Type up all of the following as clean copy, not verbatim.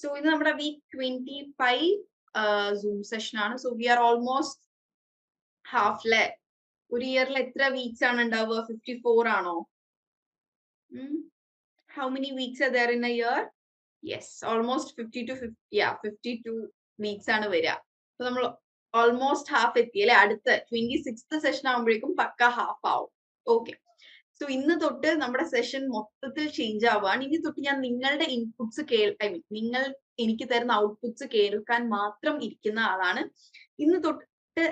So in നമ്മുടെ week 25 Zoom session ആണ്. So we are almost half le. ഒരു ഇയറിൽ എത്ര വീക്സ് ആണ് ഉണ്ടാവുക? 54 ആണോ? How many weeks are there in a year? Yes, almost 50 to 50, yeah, 52 weeks ആണ് വരിക. അപ്പൊ നമ്മൾ ഓൾമോസ്റ്റ് ഹാഫ് എത്തി അല്ലെ? അടുത്ത 26th സെഷൻ ആകുമ്പോഴേക്കും പക്ക ഹാഫ് ആവും. ഓക്കെ, സോ ഇന്ന് തൊട്ട് നമ്മുടെ സെഷൻ മൊത്തത്തിൽ ചേഞ്ച് ആവുകയാണ്. ഇനി തൊട്ട് ഞാൻ നിങ്ങളുടെ ഇൻപുട്സ് നിങ്ങൾ എനിക്ക് തരുന്ന ഔട്ട്പുട്സ് കേൾക്കാൻ മാത്രം ഇരിക്കുന്ന ആളാണ്. ഇന്ന് തൊട്ട്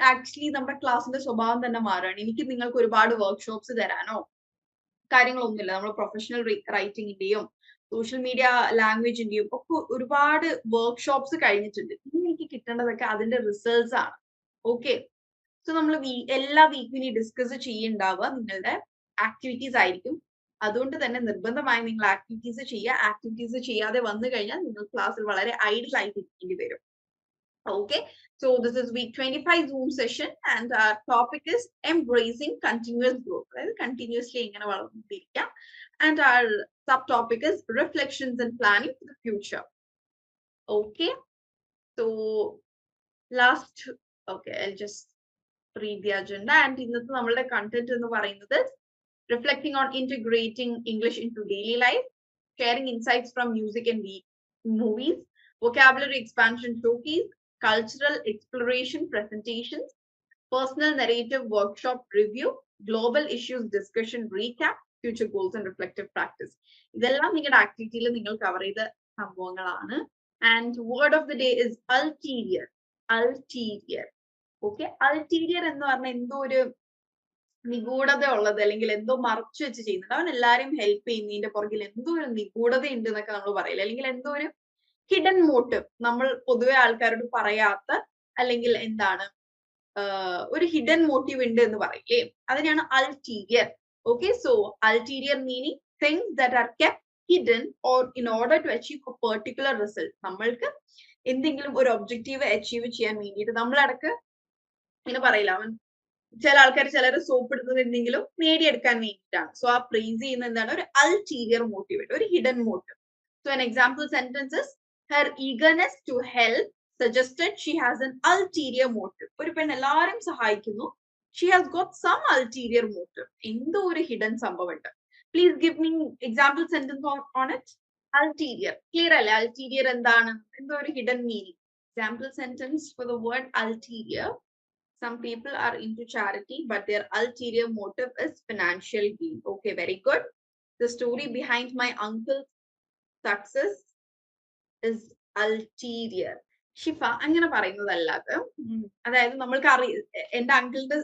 ആക്ച്വലി നമ്മുടെ ക്ലാസ്സിന്റെ സ്വഭാവം തന്നെ മാറുകയാണ്. എനിക്ക് നിങ്ങൾക്ക് ഒരുപാട് വർക്ക്ഷോപ്സ് തരാനോ കാര്യങ്ങളൊന്നുമില്ല. നമ്മൾ പ്രൊഫഷണൽ റൈറ്റിംഗിന്റെയും സോഷ്യൽ മീഡിയ ലാംഗ്വേജിന്റെയും ഒക്കെ ഒരുപാട് വർക്ക്ഷോപ്സ് കഴിഞ്ഞിട്ടുണ്ട്. ഇനി എനിക്ക് കിട്ടേണ്ടതൊക്കെ അതിന്റെ റിസൾട്ട്സ് ആണ്. ഓക്കെ, സോ നമ്മൾ എല്ലാ വീക്കും ഇനി ഡിസ്കസ് ചെയ്യുന്നുണ്ടാവുക നിങ്ങളുടെ ആക്ടിവിറ്റീസ് ആയിരിക്കും. അതുകൊണ്ട് തന്നെ നിർബന്ധമായി നിങ്ങൾ ആക്ടിവിറ്റീസ് ചെയ്യുക. ആക്ടിവിറ്റീസ് ചെയ്യാതെ വന്നു കഴിഞ്ഞാൽ നിങ്ങൾ ക്ലാസ്സിൽ വളരെ ഐഡിൽ ആയിട്ട് ഇരിക്കേണ്ടി വരും. Okay, so this is week 25 Zoom session and our topic is embracing continuous growth. Right? Continuously and our subtopic is reflections and planning for the future. Okay, so I'll just read the agenda and in the content in the reflecting on integrating English into daily life, sharing insights from music and movies, vocabulary expansion showcase, cultural exploration presentations, personal narrative workshop review, global issues discussion recap, future goals and reflective practice. ഇതെല്ലാം നിങ്ങളുടെ ആക്ടിവിറ്റിയിൽ നിങ്ങൾ cover ചെയ്ത സംഭവങ്ങളാണ്. And word of the day is ulterior. Ulterior. Okay, ulterior എന്ന് പറഞ്ഞാൽ എന്തോ ഒരു നിഗൂഢത ഉള്ളത് അല്ലെങ്കിൽ എന്തോ മറച്ചു വെച്ച് ചെയ്യുന്നുണ്ട്. അവൻ എല്ലാരെയും ഹെൽപ്പ് ചെയ്യുന്നതിന്റെ പുറകിൽ എന്തോ ഒരു നിഗൂഢത ഉണ്ട് എന്നൊക്കെ നമ്മൾ പറയില്ല, അല്ലെങ്കിൽ എന്തോ ഒരു ഹിഡൻ മോട്ടീവ്, നമ്മൾ പൊതുവെ ആൾക്കാരോട് പറയാത്ത അല്ലെങ്കിൽ എന്താണ് ഒരു ഹിഡൻ മോട്ടീവ് ഉണ്ട് എന്ന് പറയില്ലേ, അതിനാണ് ulterior. Okay, so ulterior meaning things that are kept hidden or in order to achieve a particular result. നമ്മൾക്ക് എന്തെങ്കിലും ഒരു ഒബ്ജക്റ്റീവ് അച്ചീവ് ചെയ്യാൻ വേണ്ടിയിട്ട് നമ്മളടക്ക് ഇങ്ങനെ പറയില്ല, അവൻ ചില ആൾക്കാർ ചിലർ സോപ്പ് എടുത്തത് എന്തെങ്കിലും നേടിയെടുക്കാൻ വേണ്ടിയിട്ടാണ്. സോ ആ പ്രൈസ് ചെയ്യുന്ന എന്താണ് ഒരു അൾട്ടീരിയർ മോട്ടീവ്, ഒരു hidden motive. So an example sentence is her eagerness to help suggested she has an ulterior motive. ഒരു പെണ്ണ് എല്ലാവരും സഹായിക്കുന്നു, she has got some ulterior motive, എന്തോ ഒരു ഹിഡൻ സംഭവം ഉണ്ട്. Please give me example sentence on it. Ulterior, clear അല്ലേ? Ulterior എന്താണ്? എന്തോ ഒരു hidden meaning. Example sentence for the word ulterior. Some people are into charity, but their ulterior motive is financial gain. Okay, very good. The story behind my uncle's success is ulterior. ഷിഫ അങ്ങനെ പറയുന്നതല്ലാതെ, അതായത് നമ്മൾക്ക് എന്റെ അങ്കിളിന്റെ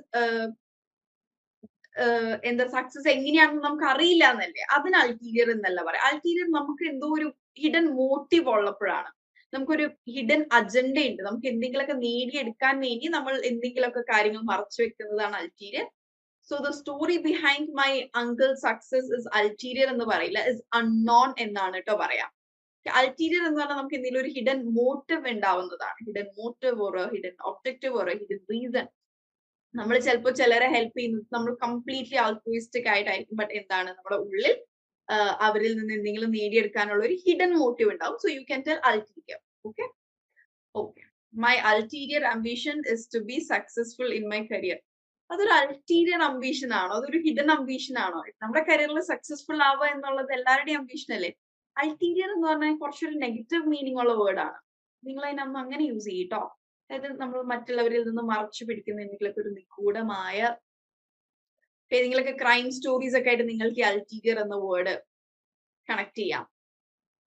എന്താ success എങ്ങനെയാണെന്ന് നമുക്ക് അറിയില്ല എന്നല്ലേ, അതിന് അൾട്ടീരിയർ എന്നല്ല പറയാം. അൾട്ടീരിയർ നമുക്ക് എന്തോ ഒരു ഹിഡൻ മോട്ടീവ് ഉള്ളപ്പോഴാണ്, നമുക്കൊരു ഹിഡൻ അജണ്ട ഉണ്ട്, നമുക്ക് എന്തെങ്കിലുമൊക്കെ നേടിയെടുക്കാൻ വേണ്ടി നമ്മൾ എന്തെങ്കിലുമൊക്കെ കാര്യങ്ങൾ മറച്ചു വെക്കുന്നതാണ് ulterior. So the story behind my uncle success is ulterior എന്ന് പറയില്ല, ഇസ് അൺനോൺ എന്നാണ് കേട്ടോ പറയാം. അൾട്ടീരിയർ എന്ന് പറഞ്ഞാൽ നമുക്ക് എന്തെങ്കിലും ഒരു ഹിഡൻ മോട്ടീവ് ഉണ്ടാവുന്നതാണ്. Hidden motive or hidden objective or hidden reason. നമ്മൾ ചിലപ്പോൾ ചിലരെ ഹെൽപ്പ് ചെയ്യുന്നത് നമ്മൾ കംപ്ലീറ്റ്ലി ആൾട്രൂയിസ്റ്റിക് ആയിട്ടായിരിക്കും, ബട്ട് എന്താണ് നമ്മുടെ ഉള്ളിൽ അവരിൽ നിന്ന് എന്തെങ്കിലും നേടിയെടുക്കാനുള്ള ഒരു ഹിഡൻ മോട്ടീവ് ഉണ്ടാവും. So you can tell ulterior. Okay, okay, my ulterior ambition is to be successful in my career. അതൊരു അൾട്ടീരിയർ അംബിഷൻ ആണോ? അതൊരു ഹിഡൻ അംബിഷൻ ആണോ? നമ്മുടെ കരിയറിൽ സക്സസ്ഫുൾ ആവുക എന്നുള്ളത് എല്ലാവരുടെയും അംബിഷൻ അല്ലേ? അൾട്ടീരിയർ എന്ന് പറഞ്ഞാൽ കുറച്ചൊരു നെഗറ്റീവ് മീനിങ് ഉള്ള വേർഡാണ്. നിങ്ങൾ അതിനൊന്നും അങ്ങനെ യൂസ് ചെയ്യട്ടോ. അതായത് നമ്മൾ മറ്റുള്ളവരിൽ നിന്ന് മറച്ചു പിടിക്കുന്ന എന്തെങ്കിലുമൊക്കെ ഒരു നിഗൂഢമായ ഏതെങ്കിലുമൊക്കെ ക്രൈം സ്റ്റോറീസ് ഒക്കെ ആയിട്ട് നിങ്ങൾക്ക് അൾട്ടീരിയർ എന്ന വേർഡ് കണക്ട് ചെയ്യാം.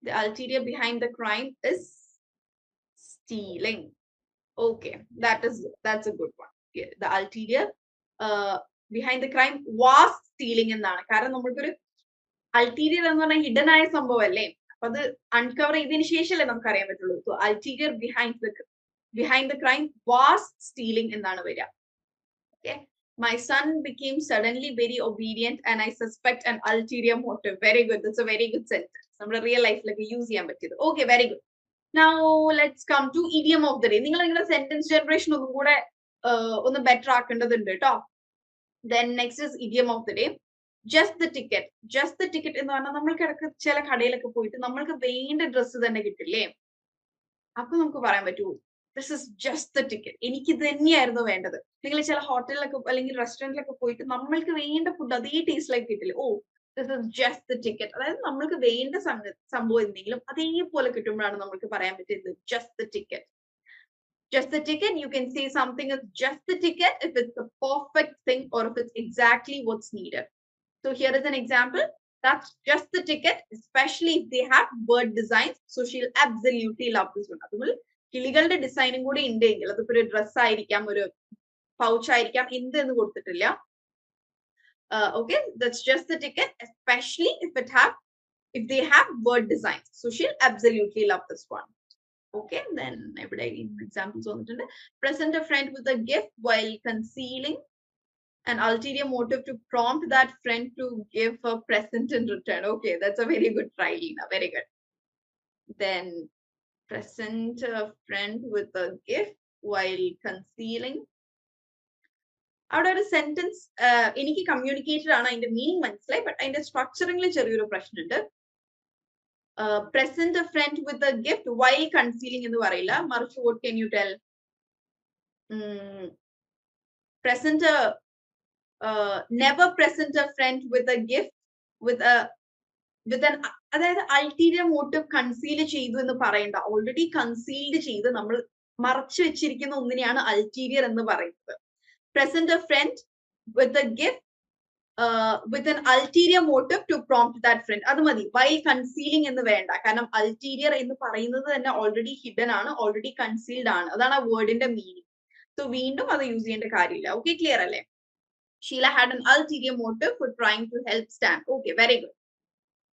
The ulterior behind the crime is stealing. Okay, that's a good one. Yeah, the ulterior behind the crime was stealing എന്നാണ്. കാരണം നമ്മൾക്കൊരു അൾട്ടീരിയർ എന്ന് പറഞ്ഞാൽ ഹിഡൻ ആയ സംഭവം അല്ലേ, അപ്പൊ അത് അൺകവർ ചെയ്തതിനു ശേഷമല്ലേ നമുക്ക് അറിയാൻ പറ്റുള്ളൂ. So ulterior behind the crime was stealing എന്നാണ് വരിക. Okay, my son became suddenly very obedient and I suspect an ulterior motive. Very good, that's a very good sentence. നമ്മുടെ റിയൽ ലൈഫിലൊക്കെ യൂസ് ചെയ്യാൻ പറ്റിയത്. Okay, very good. Now let's come to idiom of the day. നിങ്ങൾ നിങ്ങളുടെ sentence generation ഒന്നും കൂടെ ഒന്ന് better ആക്കേണ്ടതുണ്ട് കേട്ടോ. Then next is idiom of the day. Just the ticket. Just the ticket എന്ന് പറഞ്ഞാൽ നമ്മൾക്ക് ഇടയ്ക്ക് ചില കടയിലൊക്കെ പോയിട്ട് നമ്മൾക്ക് വേണ്ട ഡ്രസ്സ് തന്നെ കിട്ടില്ലേ, അപ്പൊ നമുക്ക് പറയാൻ പറ്റൂ this is just the ticket, എനിക്ക് ഇത് തന്നെയായിരുന്നു വേണ്ടത്. നിങ്ങൾ ചില ഹോട്ടലിലൊക്കെ അല്ലെങ്കിൽ റെസ്റ്റോറന്റിലൊക്കെ പോയിട്ട് നമ്മൾക്ക് വേണ്ട ഫുഡ് അതേ ടേസ്റ്റിലേക്ക് കിട്ടില്ല. Oh this is just the ticket, അതായത് നമ്മൾക്ക് വേണ്ട സംഭവം എന്തെങ്കിലും അതേപോലെ കിട്ടുമ്പോഴാണ് നമുക്ക് പറയാൻ പറ്റുന്നത് just the ticket. Just the ticket, you can say something is just the ticket if it's the perfect thing or if it's exactly what's needed. So here is an example. That's just the ticket, especially if they have bird designs. So she'll absolutely love this one. അതുപോലെ കിളികളുടെ ഡിസൈനും കൂടി ഉണ്ടെങ്കിൽ അതിപ്പോ ഒരു dress ആയിരിക്കാം, ഒരു pouch ആയിരിക്കാം, എന്തെന്ന് കൊടുത്തിട്ടില്ല. Okay, that's just the ticket, especially if they have bird designs. So she'll absolutely love this one. Okay, then ഇവിടെ examples വന്നിട്ടുണ്ട്. Present a friend with a gift while concealing an ulterior motive to prompt that friend to give a present in return. Okay, that's a very good try, Lina. Very good. Then present a friend with a gift while concealing. അവിടെ ഒരു sentence എനിക്ക് communicated ആണ്, അതിന്റെ meaning മനസ്സിലായി, but അതിന്റെ സ്ട്രക്ചറിംഗിൽ ചെറിയൊരു പ്രശ്നമുണ്ട്. Present a friend with a gift while concealing എന്ന് പറയില്ല, മറിച്ച് what can you tell? Present a never present a friend with a gift with an അതായത് അൾട്ടീരിയർ മോട്ടീവ് കൺസീൽ ചെയ്തു എന്ന് പറയണ്ട, ഓൾറെഡി കൺസീൽഡ് ചെയ്ത് നമ്മൾ മറച്ചു വെച്ചിരിക്കുന്ന ഒന്നിനെയാണ് അൾട്ടീരിയർ എന്ന് പറയുന്നത്. Present a friend with a gift with an ulterior motive to prompt that friend. അത് മതി, while concealing എന്ന് വേണ്ട, കാരണം അൾട്ടീരിയർ എന്ന് പറയുന്നത് തന്നെ ഓൾറെഡി ഹിഡൻ ആണ്, ഓൾറെഡി കൺസീൽഡ് ആണ്, അതാണ് ആ വേർഡിന്റെ മീനിങ്. സോ വീണ്ടും അത് യൂസ് ചെയ്യേണ്ട കാര്യമില്ല. ഓക്കെ, ക്ലിയർ അല്ലേ? Sheila had an ulterior motive for trying to help Stan. Okay, very good.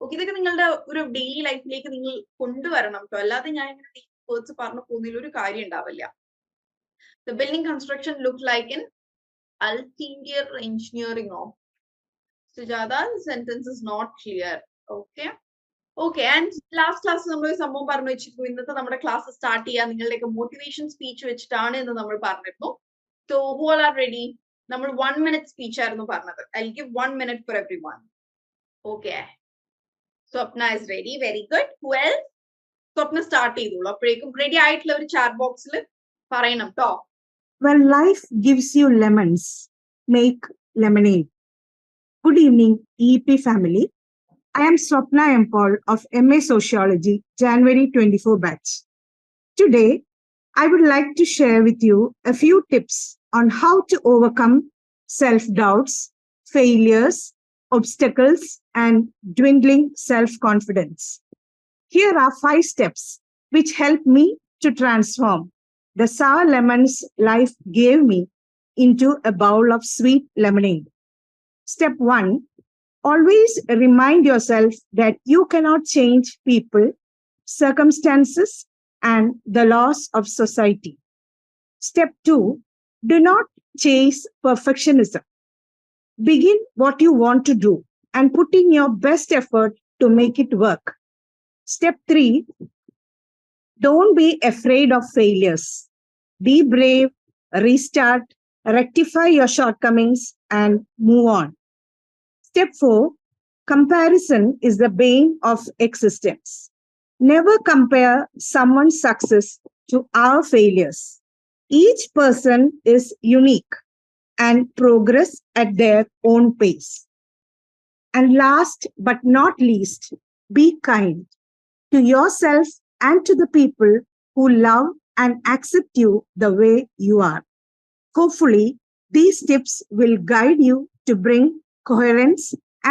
Okay, ഇതൊക്കെ നിങ്ങളുടെ ഒരു ഡെയിലി ലൈഫിലേക്ക് നിങ്ങൾ കൊണ്ടുവരണം കേട്ടോ, അല്ലാതെ ഞാൻ ഇങ്ങനെ വേർഡ്സ് പറഞ്ഞു പോകുന്നതിൽ ഒരു കാര്യം ഉണ്ടാവില്ല. The building construction looked like an ulterior engineering of Sujata. The sentence is not clear. Okay. Okay, and last class നമ്മൾ സംഭവം പറഞ്ഞു വെച്ചിരുന്നു, ഇന്നത്തെ നമ്മുടെ ക്ലാസ് സ്റ്റാർട്ട് ചെയ്യാൻ നിങ്ങളുടെയൊക്കെ മോട്ടിവേഷൻ സ്പീച്ച് വെച്ചിട്ടാണ് എന്ന് നമ്മൾ പറഞ്ഞിരുന്നു. So who all are ready? നമ്മൾ 1 minute സ്പീച്ച് ആയിരുന്നു പറഞ്ഞത്. I'll give 1 minute for everyone. Okay. Swapna is ready. Very good. Who else? Swapna start ചെയ്തോളൂ. അപ്പോഴേക്കും റെഡി ആയിട്ടുള്ള ഒരു ചാറ്റ് ബോക്സിൽ പറയണം കേട്ടോ. When life gives you lemons, make lemonade. Good evening, EEP family. I am Swapna M. Paul of MA Sociology, January 24 batch. Today, I would like to share with you a few tips on how to overcome self-doubts, failures, obstacles, and dwindling self-confidence. Here are 5 steps which helped me to transform the sour lemons life gave me into a bowl of sweet lemonade. Step 1, always remind yourself that you cannot change people, circumstances, and the laws of society. Step 2, do not chase perfectionism. Begin what you want to do and put in your best effort to make it work. Step 3, don't be afraid of failures. Be brave, restart, rectify your shortcomings, and move on. Step 4, comparison is the bane of existence. Never compare someone's success to our failures. Each person is unique and progress at their own pace. And last but not least, be kind to yourself and to the people who love and accept you the way you are. Hopefully, these tips will guide you to bring coherence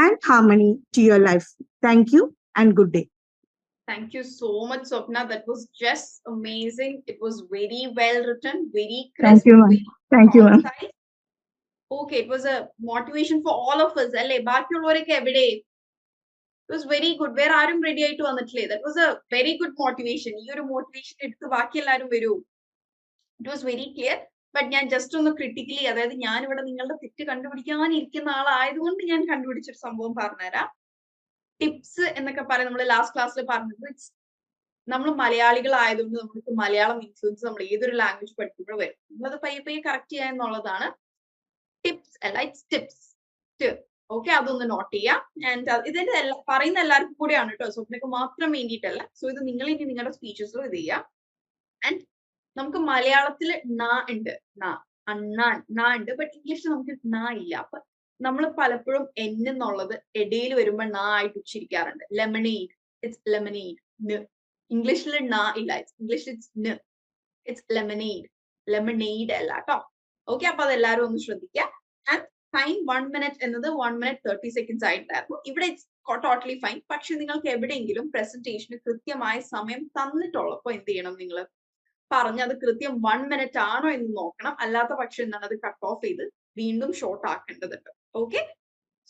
and harmony to your life. Thank you and good day. Thank you so much, Swapna. That was just amazing. It was very well written, very crisp. Thank you, ma'am. Thank you, ma'am. Okay, it was a motivation for all of us. അല്ലേ, ബാക്കിയുള്ളവരൊക്കെ എവിടെ? It was very good. വേറെ ആരും ready ആയിട്ട് വന്നിട്ടില്ലേ? That was a very good motivation. ഈ ഒരു motivation എടുത്ത് ബാക്കി എല്ലാവരും വരൂ. It was very clear. But ഞാൻ ജസ്റ്റ് ഒന്ന് ക്രിട്ടിക്കലി, അതായത് ഞാൻ ഇവിടെ നിങ്ങളുടെ തെറ്റ് കണ്ടുപിടിക്കാനിരിക്കുന്ന ആളായതുകൊണ്ട് ഞാൻ കണ്ടുപിടിച്ചൊരു സംഭവം പറഞ്ഞുതരാം. ടിപ്സ് എന്നൊക്കെ പറയാം, നമ്മൾ ലാസ്റ്റ് ക്ലാസ്സിൽ പറഞ്ഞത് നമ്മൾ മലയാളികളായതുകൊണ്ട് നമുക്ക് മലയാളം ഇൻഫ്ലുവൻസ് നമ്മൾ ഏതൊരു ലാംഗ്വേജ് പഠിക്കുമ്പോൾ വരും. നമ്മളത് പയ്യെ പയ്യെ കറക്റ്റ് ചെയ്യുക എന്നുള്ളതാണ്. ടിപ്സ് അല്ല, ഇറ്റ്സ് ടിപ്സ്. ഓക്കെ, അതൊന്ന് നോട്ട് ചെയ്യാം. ആൻഡ് ഇതിന്റെ പറയുന്ന എല്ലാവർക്കും കൂടെയാണ് കേട്ടോ, സ്വപ്നക്ക് മാത്രം വേണ്ടിയിട്ടല്ല. സോ ഇത് നിങ്ങൾ ഇനി നിങ്ങളുടെ സ്പീച്ചസിലും ഇത് ചെയ്യാം. ആൻഡ് നമുക്ക് മലയാളത്തിൽ ന ഉണ്ട്, ന അണ്ണാൻ ന ഉണ്ട്, ബട്ട് ഇംഗ്ലീഷിൽ നമുക്ക് ന ഇല്ല. അപ്പൊ നമ്മൾ പലപ്പോഴും എൻ എന്നുള്ളത് ഇടയിൽ വരുമ്പോൾ ന ആയിട്ട് ഉച്ചരിക്കാറുണ്ട്. Lemonade, it's lemonade. ഇംഗ്ലീഷിൽ ന ഇല്ല, ഇംഗ്ലീഷിൽ ഇറ്റ്സ് ലെമണേഡ്, ലെമണേഡ് അല്ല കേട്ടോ. ഓക്കെ, അപ്പൊ അതെല്ലാവരും ഒന്ന് ശ്രദ്ധിക്കുക. ആൻഡ് ടൈം 1 minute എന്നത് 1 minute 30 seconds ആയിട്ടുണ്ടായിരുന്നു. ഇവിടെ ഇറ്റ്സ് ടോട്ടലി ഫൈൻ. പക്ഷെ നിങ്ങൾക്ക് എവിടെയെങ്കിലും പ്രസന്റേഷന് കൃത്യമായ സമയം തന്നിട്ടുള്ളപ്പോ എന്ത് ചെയ്യണം, നിങ്ങൾ പറഞ്ഞത് കൃത്യം 1 minute ആണോ എന്ന് നോക്കണം. അല്ലാത്ത പക്ഷം എന്താണ്, അത് കട്ട് ഓഫ് ചെയ്ത് വീണ്ടും ഷോർട്ട് ആക്കേണ്ടതുണ്ട്. Okay,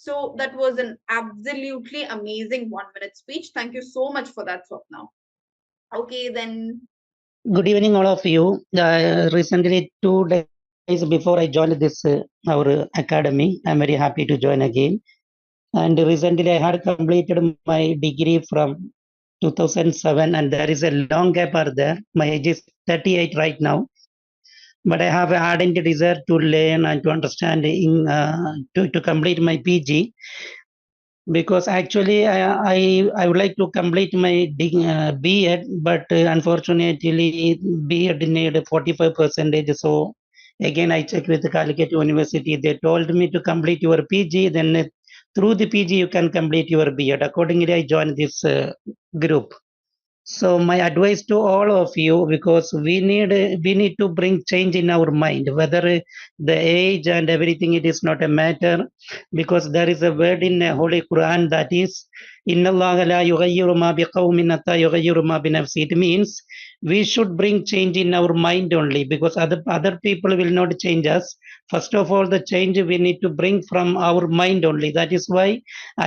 so that was an absolutely amazing 1 minute speech. Thank you so much for that, Swapna. Okay, then Good evening, all of you. Recently, 2 days before I joined this our academy, I'm very happy to join again. And recently, I had completed my degree from 2007, and there is a long gap are there. My age is 38 right now, but I have ardent desire to learn and to understand to complete my PG. Because actually I would like to complete my B.Ed, but unfortunately B.Ed need 45%. So again I checked with the Calicut University. They told me to complete your PG, then through the PG you can complete your B.Ed. Accordingly, I joined this group. So my advice to all of you, because we need to bring change in our mind, whether the age and everything, it is not a matter, because there is a word in the Holy Quran that is, Inna Allah la yughayyiru ma biqawmin hatta yughayyiru ma bi nafsi. It means we should bring change in our mind only, because other people will not change us. First of all, the change we need to bring from our mind only. That is why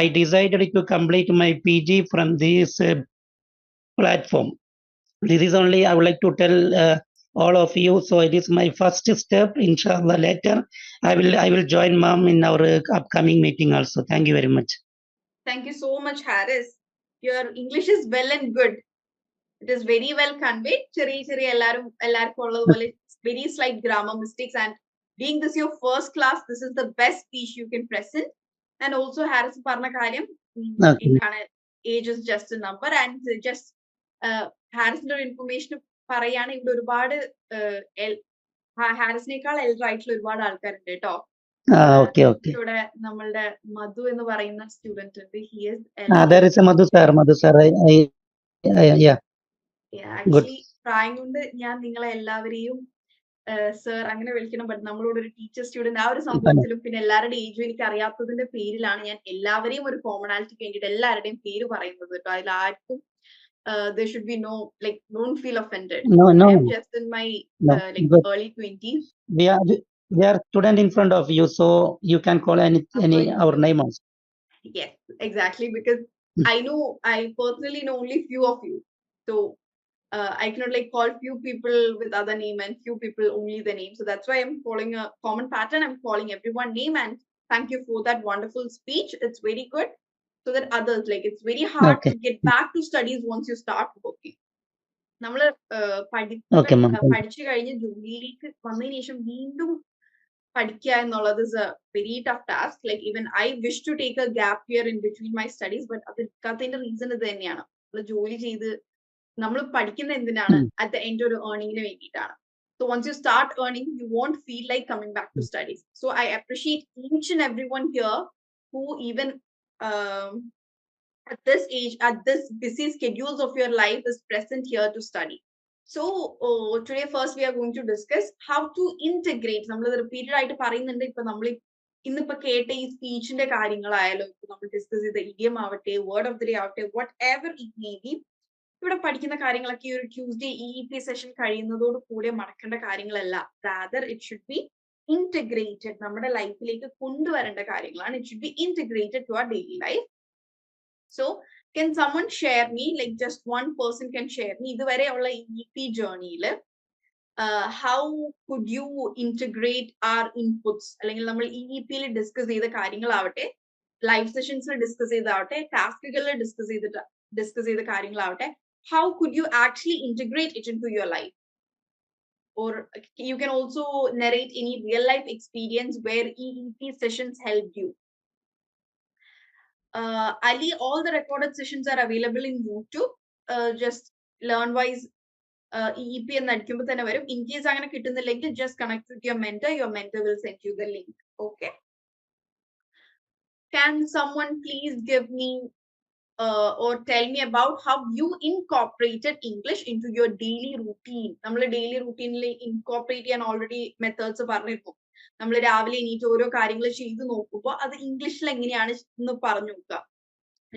I decided to complete my PG from this platform. This is only I would like to tell all of you. So it is my first step. Inshallah, later I will join mom in our upcoming meeting also. Thank you very much. thank you so much, Harris. Your English is well and good. It is very well conveyed. Very slight grammar mistakes, and being this your first class, this is the best speech you can present. And also Harris പറഞ്ഞ കാര്യം, Okay. age is just a number, and just ഹാരിസിന്റെ ഒരു information പറയാണ്, ഇവിടെ ഒരുപാട് ഹാരിസിനേക്കാൾ elder ആയിട്ടുള്ള ഒരുപാട് ആൾക്കാരുണ്ട് കേട്ടോ. Okay. ഇവിടെ നമ്മളുടെ മധു എന്ന് പറയുന്ന സ്റ്റുഡന്റ് ഉണ്ട്. He is There is a Madhu sir. Yeah. Actually പ്രായം കൊണ്ട് ഞാൻ നിങ്ങളെ എല്ലാവരെയും സർ അങ്ങനെ വിളിക്കണം, ബട്ട് നമ്മളോട് ഒരു ടീച്ചർ സ്റ്റുഡന്റ് ആ ഒരു സംഭവത്തിലും പിന്നെ എല്ലാവരുടെ ഏജും എനിക്ക് അറിയാത്തതിന്റെ പേരിലാണ് ഞാൻ എല്ലാവരെയും ഒരു കോമണാലിറ്റിക്ക് വേണ്ടിയിട്ട് എല്ലാവരുടെയും പേര് പറയുന്നത് കേട്ടോ. അതിൽ ആർക്കും there should be no, like, don't feel offended. No. I am just in my early 20s. We are student in front of you, so you can call any our name also. Yes, exactly, because I personally know only few of you, so I cannot like call few people with other name and few people only the name. So that's why I'm following a common pattern. I'm calling everyone name, and thank you for that wonderful speech. It's very good, so that others, like, it's very hard to get back to studies once you start working. നമ്മൾ പഠിച്ചു കഴിഞ്ഞ് ജോലിയിലേക്ക് വന്നതിന് ശേഷം വീണ്ടും പഠിക്കുക എന്നുള്ളത് is a very tough task. Like, even I wish to take a gap year in between my studies, but അത് എടുക്കാത്തതിന്റെ റീസൺ ഇത് തന്നെയാണ്. നമ്മൾ ജോലി ചെയ്ത് നമ്മൾ പഠിക്കുന്ന എന്തിനാണ്, at the end ഒരു ഏർണിംഗിന് വേണ്ടിയിട്ടാണ്. So once you start earning, you won't feel like coming back to studies. So I appreciate each and everyone here who even at this age, at this busy schedules of your life, is present here to study. So today first we are going to discuss how to integrate. നമ്മൾ repeated ആയിട്ട് പറയുന്നുണ്ട്. ഇപ്പൊ നമ്മൾ ഇന്നിപ്പോ കേട്ട ഈ സ്പീച്ചിന്റെ കാര്യങ്ങളായാലും, ഇപ്പൊ നമ്മൾ ഡിസ്കസ് ചെയ്ത ഇഡിയം ആവട്ടെ, വേർഡ് ഓഫ് ദി ഡേ ആവട്ടെ, what ever it may be, ഇവിടെ പഠിക്കുന്ന കാര്യങ്ങളൊക്കെ ഈ ഒരു ട്യൂസ്ഡേ EEP സെഷൻ കഴിയുന്നതോട് കൂടെ മറക്കേണ്ട കാര്യങ്ങളല്ല. Rather it should be integrated, നമ്മുടെ ലൈഫിലേക്ക് കൊണ്ടുവരേണ്ട കാര്യങ്ങളാണ്. It should be integrated to our daily life. So can someone share me, like just one person can share me, ഇതുവരെ ഉള്ള EEP journey-ൽ how could you integrate our inputs, അല്ലെങ്കിൽ നമ്മൾ EEP-ൽ discuss ചെയ്ത കാര്യങ്ങളാവട്ടെ, live സെഷൻസിൽ discuss ചെയ്താവട്ടെ, ടാസ്കുകളിൽ discuss ചെയ്ത കാര്യങ്ങളാവട്ടെ, how could you actually integrate it into your life? Or you can also narrate any real life experience where EEP sessions helped you. Ali, all the recorded sessions are available in YouTube. Just LearnWise EEP എന്ന് അടിക്കുമ്പോൾ തന്നെ വരും. In case അങ്ങനെ കിട്ടുന്നില്ലെങ്കിൽ just connect with your mentor will send you the link. Okay, can someone please give me or tell me about how you incorporated English into your daily routine? നമ്മൾ daily റൂട്ടീനിൽ incorporate ചെയ്യാൻ already methods പറഞ്ഞിരുന്നു. നമ്മൾ രാവിലെ എണീറ്റ് ഓരോ കാര്യങ്ങൾ ചെയ്തു നോക്കുമ്പോൾ അത് ഇംഗ്ലീഷിൽ എങ്ങനെയാണ് എന്ന് പറഞ്ഞു നോക്കുക.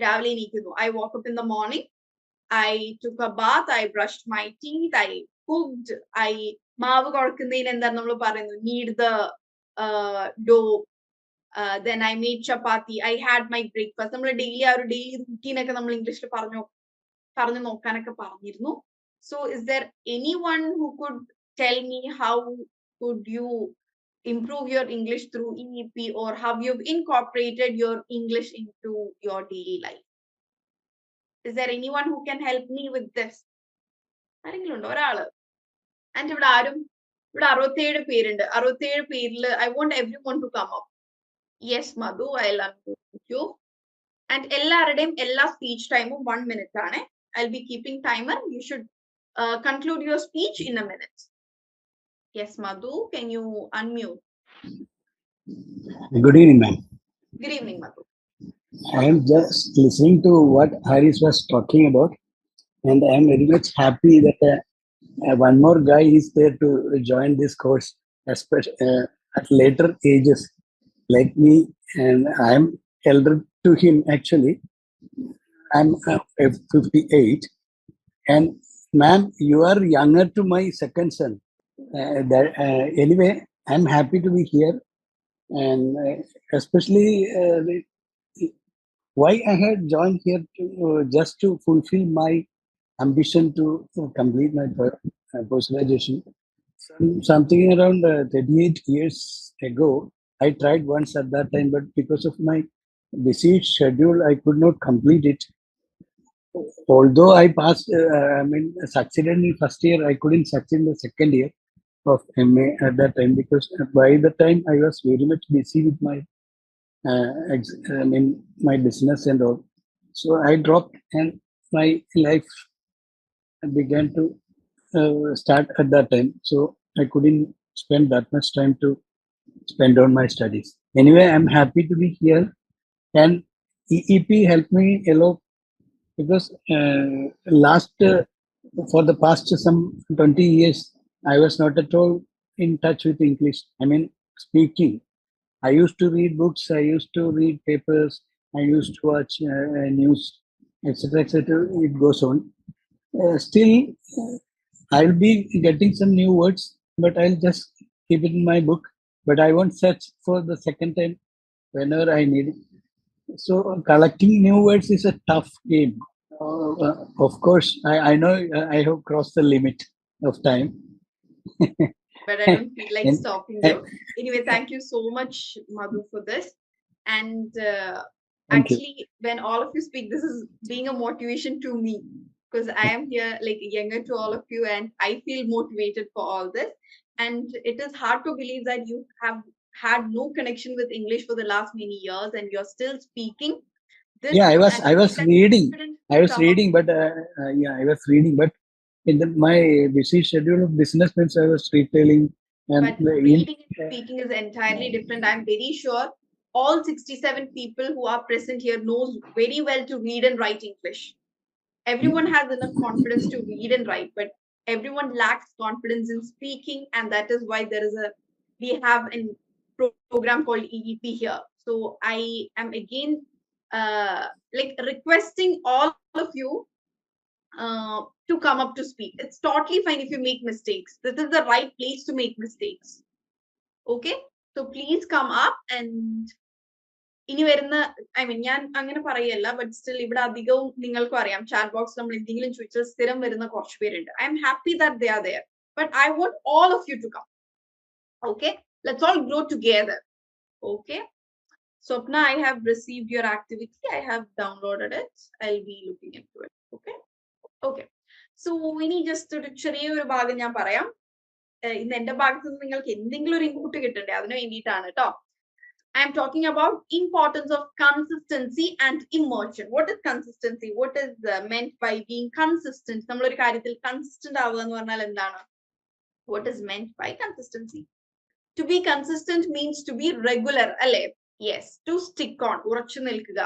രാവിലെ എണീക്കുന്നു, I woke up in the morning, I took a bath, I brushed my teeth, I cooked, മാവ് കുഴക്കുന്നതിന് എന്താ നമ്മൾ പറയുന്നു, knead the dough, then I made chapati, I had my breakfast. നമ്മൾ ഡെയിലി ആ ഒരു ഡെയിലി റൂട്ടീൻ ഒക്കെ നമ്മൾ ഇംഗ്ലീഷിൽ പറഞ്ഞു നോക്കാനൊക്കെ പറഞ്ഞിരുന്നു. So is there anyone who could tell me how could you improve your English through EEP, or how you've incorporated your English into your daily life? Is there anyone who can help me with this? ആരെങ്കിലും ഉണ്ടോ ഒരാള്? And ഇവിടെ 67 പേരുണ്ട്. 67 പേരിൽ I want everyone to come up. Yes, Madhu, I'll unmute you. And എല്ലാവരുടെയും എല്ലാ speech ടൈമും 1 minute ആണ്. I'll be keeping timer. You should conclude your speech in a minute. Yes, Madhu, can you unmute? Good evening, ma'am. Good evening, Madhu. I am just listening to what Haris was talking about, and I am very much happy that one more guy is there to join this course, especially at later ages, like me, and I am elder to him actually. I am 58, and ma'am, you are younger to my second son. Anyway, I am happy to be here, and especially why I had joined here to just to fulfill my ambition to complete my post-graduation. Something around 38 years ago, I tried once at that time, but because of my busy schedule, I could not complete it. Although I passed, succeeded in first year, I couldn't succeed in the second year of MA at that time, because by the time I was very much busy with my my business and all. So I dropped, and my life began to start at that time. So I couldn't spend that much time to spend on my studies. Anyway, I'm happy to be here, and EEP helped me a lot, because for the past some 20 years, I was not at all in touch with English. I mean, speaking. I used to read books, I used to read papers, I used to watch news, etc., etc. It goes on. Still, I'll be getting some new words, but I'll just keep it in my book. But I won't search for the second time whenever I need it. So collecting new words is a tough game. Of course, I know I have crossed the limit of time. But I don't feel like stopping you. Anyway, thank you so much, Madhu, for this. And actually, when all of you speak, this is being a motivation to me, because I am here like younger to all of you, and I feel motivated for all this. And it is hard to believe that you have had no connection with English for the last many years, and you're still speaking. This Yeah, I was reading. I was reading, but I was reading, but in my busy schedule of business means I was retailing. And but reading and speaking is entirely different. I'm very sure all 67 people who are present here knows very well to read and write English. Everyone has enough confidence to read and write, but everyone lacks confidence in speaking, and that is why we have a program called EEP here. So I am again like requesting all of you to come up to speak. It's totally fine if you make mistakes. This is the right place to make mistakes. Okay, so please come up. And ഇനി വരുന്ന ഞാൻ അങ്ങനെ പറയല്ല, but still ഇവിടെ അധികവും നിങ്ങൾക്കും അറിയാം, chat box നമ്മൾ എന്തെങ്കിലും ചോദിച്ചാൽ സ്ഥിരം വരുന്ന കുറച്ച് പേരുണ്ട്. I M happy that they are there, but I want all of you to come. Okay, let's all grow together. Okay, Swapna, I have received your activity. I have downloaded it. I'll be looking into it. Okay. Okay. So ഇനി just ഒരു ചെറിയൊരു ഭാഗം ഞാൻ പറയാം. ഇന്ന് എന്റെ ഭാഗത്ത് നിന്ന് നിങ്ങൾക്ക് എന്തെങ്കിലും ഒരു ഇൻപുട്ട് കിട്ടണ്ടേ, അതിനു വേണ്ടിയിട്ടാണ് കേട്ടോ. I am talking about importance of consistency and immersion. What is consistency? What is meant by being consistent? നമ്മളൊരു കാര്യത്തിൽ consistent ആവുക എന്ന് പറഞ്ഞാൽ എന്താണ്? What is meant by consistency? To be consistent means to be regular, അല്ലേ? Yes. To stick on, ഉറച്ചു നിൽക്കുക,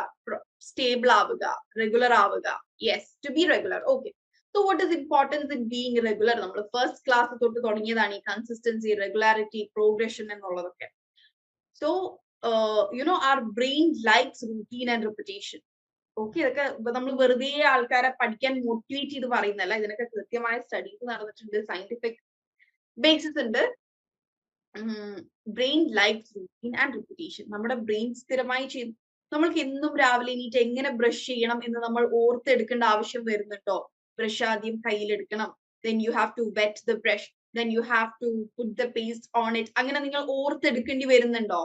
stable ആവുക, regular ആവുക. Yes. To be regular. Okay. So what is importance in being regular? നമ്മൾ first class തൊട്ട് തുടങ്ങിയതാണ് ഈ consistency, regularity, progression എന്നുള്ളതൊക്കെ. So, our brain likes routine and repetition. Okay, ഇതൊക്കെ നമ്മൾ വെറുതെ ആൾക്കാരെ പഠിക്കാൻ മോട്ടിവേറ്റ് ചെയ്ത് പറയുന്നല്ല, ഇതിനൊക്കെ കൃത്യമായ സ്റ്റഡീസ് നടന്നിട്ടുണ്ട്, സയന്റിഫിക് ബേസിസ് ഉണ്ട്. Brain likes routine and repetition. നമ്മുടെ ബ്രെയിൻ സ്ഥിരമായി ചെയ്ത് നമ്മൾക്ക് എന്നും രാവിലെ എണീറ്റ് എങ്ങനെ ബ്രഷ് ചെയ്യണം എന്ന് നമ്മൾ ഓർത്തെടുക്കേണ്ട ആവശ്യം വരുന്നുണ്ടോ? ബ്രഷ് ആദ്യം കയ്യിലെടുക്കണം, then you have to wet the brush, then you have to put the paste on it. അങ്ങനെ നിങ്ങൾ ഓർത്തെടുക്കേണ്ടി വരുന്നുണ്ടോ?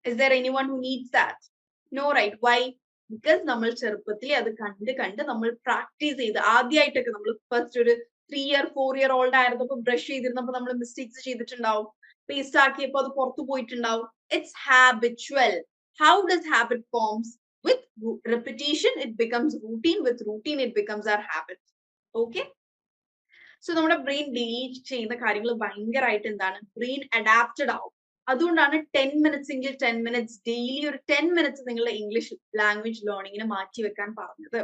Is there anyone who needs that? No, right? Why? Because നമ്മൾ ചെറുപ്പത്തിൽ അത് കണ്ട് നമ്മൾ പ്രാക്ടീസ് ചെയ്ത് ആദ്യമായിട്ടൊക്കെ നമ്മൾ ഫസ്റ്റ് ഒരു 3 year 4 year old ആയിരുന്നപ്പോൾ ബ്രഷ് ചെയ്തിരുന്നപ്പോൾ നമ്മൾ മിസ്റ്റേക്സ് ചെയ്തിട്ടുണ്ടാവും, പേസ്റ്റ് ആക്കിയപ്പോൾ അത് പുറത്തു പോയിട്ടുണ്ടാവും. It's habitual. How does habit forms? With repetition it becomes routine, with routine it becomes our habit. Okay, so നമ്മുടെ ബ്രെയിൻ ഡെയിലി ചെയ്യുന്ന കാര്യങ്ങൾ ഭയങ്കരമായിട്ട് എന്താണ്, ബ്രെയിൻ അഡാപ്റ്റഡ് ആവും. അതുകൊണ്ടാണ് 10 minutes എങ്കിൽ 10 minutes ഡെയിലി ഒരു 10 minutes നിങ്ങളുടെ ഇംഗ്ലീഷ് ലാംഗ്വേജ് ലേണിങ്ങിന് മാറ്റി വെക്കാൻ പറഞ്ഞത്.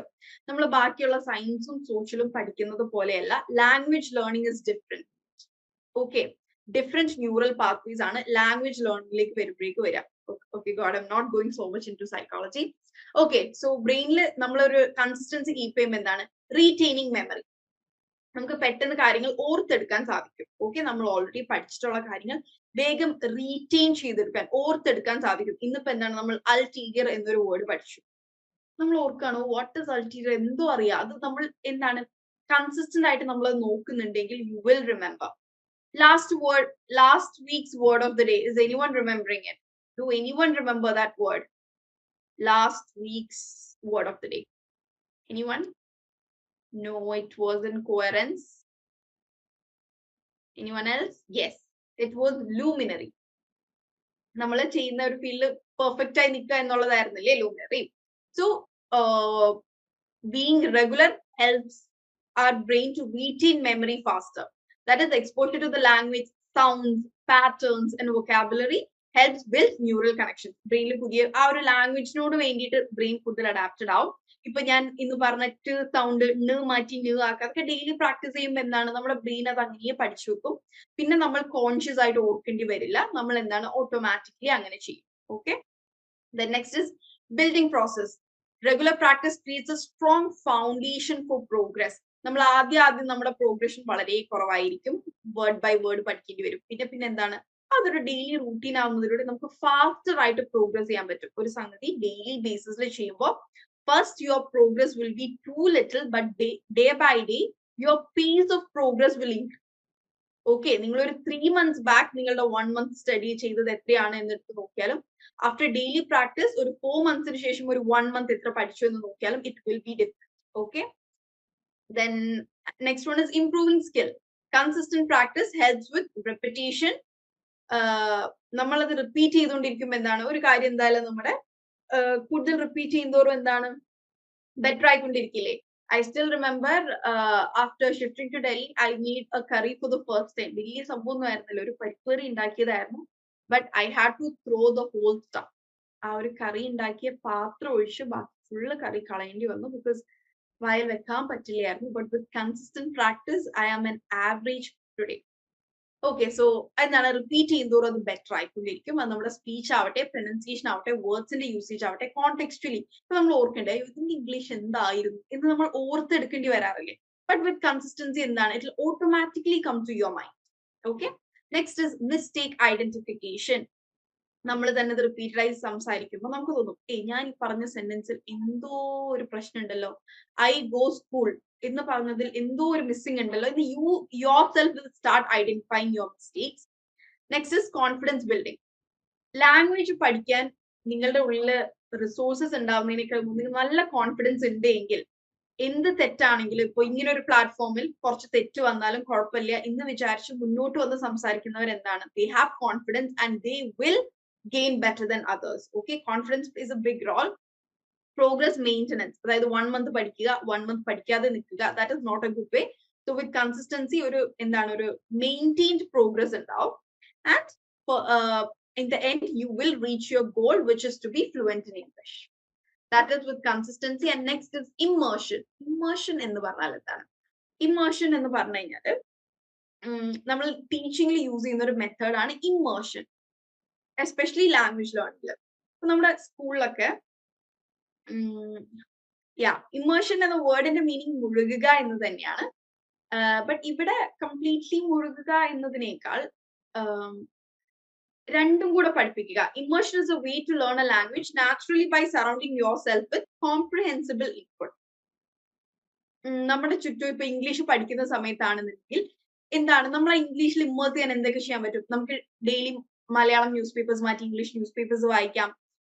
നമ്മൾ ബാക്കിയുള്ള സയൻസും സോഷ്യലും പഠിക്കുന്നത് പോലെയല്ല, language learning is different. Okay, different neural pathways ആണ് ലാംഗ്വേജ് ലേണിംഗിലേക്ക് വരുമ്പോഴേക്ക് വരാം. Okay, God, I'm not going so much into psychology. Okay, so ബ്രെയിനിൽ നമ്മളൊരു കൺസിസ്റ്റൻസി കീപ്പ് ചെയ്യുമ്പോൾ എന്താണ്, റീറ്റെയിനിങ് മെമ്മറി. നമുക്ക് പെട്ടെന്ന് കാര്യങ്ങൾ ഓർത്തെടുക്കാൻ സാധിക്കും. ഓക്കെ, നമ്മൾ ഓൾറെഡി പഠിച്ചിട്ടുള്ള കാര്യങ്ങൾ വേഗം റീറ്റെയിൻ ചെയ്തെടുക്കാൻ, ഓർത്തെടുക്കാൻ സാധിക്കും. ഇന്നിപ്പോ എന്താണ്, നമ്മൾ അൾട്ടീരിയർ എന്നൊരു വേർഡ് പഠിച്ചു. നമ്മൾ ഓർക്കാണോ വാട്ട് ഇസ് അൾട്ടീരിയർ, എന്തോ അറിയാം. അത് നമ്മൾ എന്താണ് കൺസിസ്റ്റന്റ് ആയിട്ട് നമ്മൾ നോക്കുന്നുണ്ടെങ്കിൽ you will remember. Last week's word of the day, is anyone remembering it? Do anyone remember that word? Last week's word of the day, anyone? No, it wasn't coherence. Anyone else? Yes, it was luminary. നമ്മൾ ചെയ്യുന്ന ഒരു field perfect ആയി നിൽക്കുക എന്നുള്ളതായിരുന്നില്ലേ luminary. So being regular helps our brain to retain memory faster. That is, exposure to the language, sounds, patterns and vocabulary helps build neural connections. ബ്രെയിനിൽ പുതിയ ആ ഒരു ലാംഗ്വേജിനോട് വേണ്ടിയിട്ട് ബ്രെയിൻ കൂടുതൽ അഡാപ്റ്റഡ് ആവും. ഇപ്പൊ ഞാൻ ഇന്ന് പറഞ്ഞിട്ട് സൗണ്ട് മാറ്റി ആക്കുക, അതൊക്കെ ഡെയിലി പ്രാക്ടീസ് ചെയ്യുമ്പോൾ എന്താണ്, നമ്മുടെ ബ്രെയിൻ അത് അങ്ങനെ പഠിച്ചു വെക്കും. പിന്നെ നമ്മൾ കോൺഷ്യസ് ആയിട്ട് ഓർക്കേണ്ടി വരില്ല, നമ്മൾ എന്താണ് ഓട്ടോമാറ്റിക്കലി അങ്ങനെ ചെയ്യും. Okay, then next is building process. Regular practice creates A strong foundation four progress. നമ്മൾ ആദ്യം നമ്മുടെ പ്രോഗ്രഷൻ വളരെ കുറവായിരിക്കും, വേർഡ് ബൈ വേർഡ് പഠിക്കേണ്ടി വരും. പിന്നെ എന്താണ്, അതൊരു ഡെയിലി റൂട്ടീൻ ആവുന്നതിലൂടെ നമുക്ക് ഫാസ്റ്റർ ആയിട്ട് പ്രോഗ്രസ് ചെയ്യാൻ പറ്റും. ഒരു സംഗതി ഡെയിലി ബേസിസിൽ ചെയ്യുമ്പോൾ first your progress will be too little, but day by day your pace of progress will increase. Okay, നിങ്ങൾ ഒരു 3 months back നിങ്ങളുടെ 1 month സ്റ്റഡി ചെയ്തത് എത്രയാണ് എന്നെടുത്ത് നോക്കിയാലും ആഫ്റ്റർ ഡെയിലി പ്രാക്ടീസ് ഒരു 4 monthsന് ശേഷം ഒരു 1 month എത്ര പഠിച്ചു എന്ന് നോക്കിയാലും it will be different. Okay, then next one is improving skill. Consistent practice helps with repetition. നമ്മളത് റിപ്പീറ്റ് ചെയ്തുകൊണ്ടിരിക്കുമ്പോൾ എന്താണ്, ഒരു കാര്യം എന്തായാലും നമ്മുടെ കൂടുതൽ റിപ്പീറ്റ് ചെയ്യുന്നതോറും എന്താണ്, better ആയിക്കൊണ്ടിരിക്കില്ലേ? I still remember after shifting to Delhi, I made a curry for the first time. വലിയ സംഭവമൊന്നും ആയിരുന്നില്ല, ഒരു പരിപ്പറി ഉണ്ടാക്കിയതായിരുന്നു. But I had to throw the whole stuff. ആ ഒരു കറി ഉണ്ടാക്കിയ പാത്രം ഒഴിച്ച് ബാക്കി ഫുള്ള് കറി കളയേണ്ടി വന്നു, ബിക്കോസ് വായിൽ വെക്കാൻ പറ്റില്ലായിരുന്നു. But with consistent practice, I am an average today. Okay, so എന്താണ്, റിപ്പീറ്റ് ചെയ്യുന്നതോറും അത് ബെറ്റർ ആയിക്കൊണ്ടിരിക്കും. അത് നമ്മുടെ സ്പീച്ച് ആവട്ടെ, പ്രൊനൗൺസിയേഷൻ ആവട്ടെ, വേർഡ്സിന്റെ യൂസേജ് ആവട്ടെ, കോണ്ടെക്സ്ച്വലി ഇപ്പൊ നമ്മൾ ഓർക്കണ്ടേ ഇതിന്റെ ഇംഗ്ലീഷ് എന്തായിരുന്നു എന്ന് നമ്മൾ ഓർത്തെടുക്കേണ്ടി വരാറില്ലേ? ബട്ട് വിത്ത് കൺസിസ്റ്റൻസി എന്താണ്, it automatically come to your mind. Okay, next is mistake identification. നമ്മൾ തന്നെ ഇത് റിപ്പീറ്റഡായി സംസാരിക്കുമ്പോൾ നമുക്ക് തോന്നും, ഞാൻ ഈ പറഞ്ഞ സെന്റൻസിൽ എന്തോ ഒരു പ്രശ്നം ഉണ്ടല്ലോ, ഐ ഗോ സ്കൂൾ എന്ന് പറഞ്ഞതിൽ എന്തോ ഒരു മിസ്സിംഗ് ഉണ്ടല്ലോ എന്ന് you yourself will start identifying your mistakes. Next is confidence building. Language പഠിക്കാൻ നിങ്ങളുടെ ഉള്ളിൽ റിസോഴ്സസ് ഉണ്ടാവുന്നതിനേക്കാൾ നിങ്ങൾക്ക് നല്ല കോൺഫിഡൻസ് ഉണ്ടെങ്കിൽ എന്ത് തെറ്റാണെങ്കിലും, ഇപ്പൊ ഇങ്ങനെ ഒരു പ്ലാറ്റ്ഫോമിൽ കുറച്ച് തെറ്റ് വന്നാലും കുഴപ്പമില്ല എന്ന് വിചാരിച്ച് മുന്നോട്ട് വന്ന് സംസാരിക്കുന്നവർ എന്താണ്, they have confidence and they will gain better than others. Okay, confidence plays a big role. Progress maintenance, അതായത് 1 month പഠിക്കുക 1 month പഠിക്കാതെ നിൽക്കുക, that is not a good way. So with consistency ഒരു maintained progress ഉണ്ടാവും, and for in the end you will reach your goal, which is to be fluent in English. That is with consistency. And next is immersion. Immersion എന്ന് പറഞ്ഞാൽ എന്താണ്? Immersion എന്ന് പറഞ്ഞു കഴിഞ്ഞാൽ നമ്മൾ ടീച്ചിങ്ങിൽ use ചെയ്യുന്ന ഒരു മെത്തേഡാണ് ഇമ്മേർഷൻ, എസ്പെഷ്യലി ലാംഗ്വേജ് ലേണിംഗിൽ. നമ്മുടെ സ്കൂളിലൊക്കെ ഇമ്മേർഷൻ എന്ന വേർഡിന്റെ മീനിങ് മുഴുകുക എന്ന് തന്നെയാണ്. ബട്ട് ഇവിടെ കംപ്ലീറ്റ്ലി മുഴുകുക എന്നതിനേക്കാൾ രണ്ടും കൂടെ പഠിപ്പിക്കുക. Immersion is a way to learn a language naturally by surrounding yourself with comprehensible input. നമ്മുടെ ചുറ്റും ഇപ്പൊ ഇംഗ്ലീഷ് പഠിക്കുന്ന സമയത്താണെന്നുണ്ടെങ്കിൽ എന്താണ് നമ്മളെ ഇംഗ്ലീഷിൽ ഇമ്മേഴ്സ് ചെയ്യാൻ എന്തൊക്കെ ചെയ്യാൻ പറ്റും? നമുക്ക് ഡെയിലി മലയാളം ന്യൂസ് പേപ്പേഴ്സ് മാറ്റി ഇംഗ്ലീഷ് ന്യൂസ് പേപ്പേഴ്സ് വായിക്കാം,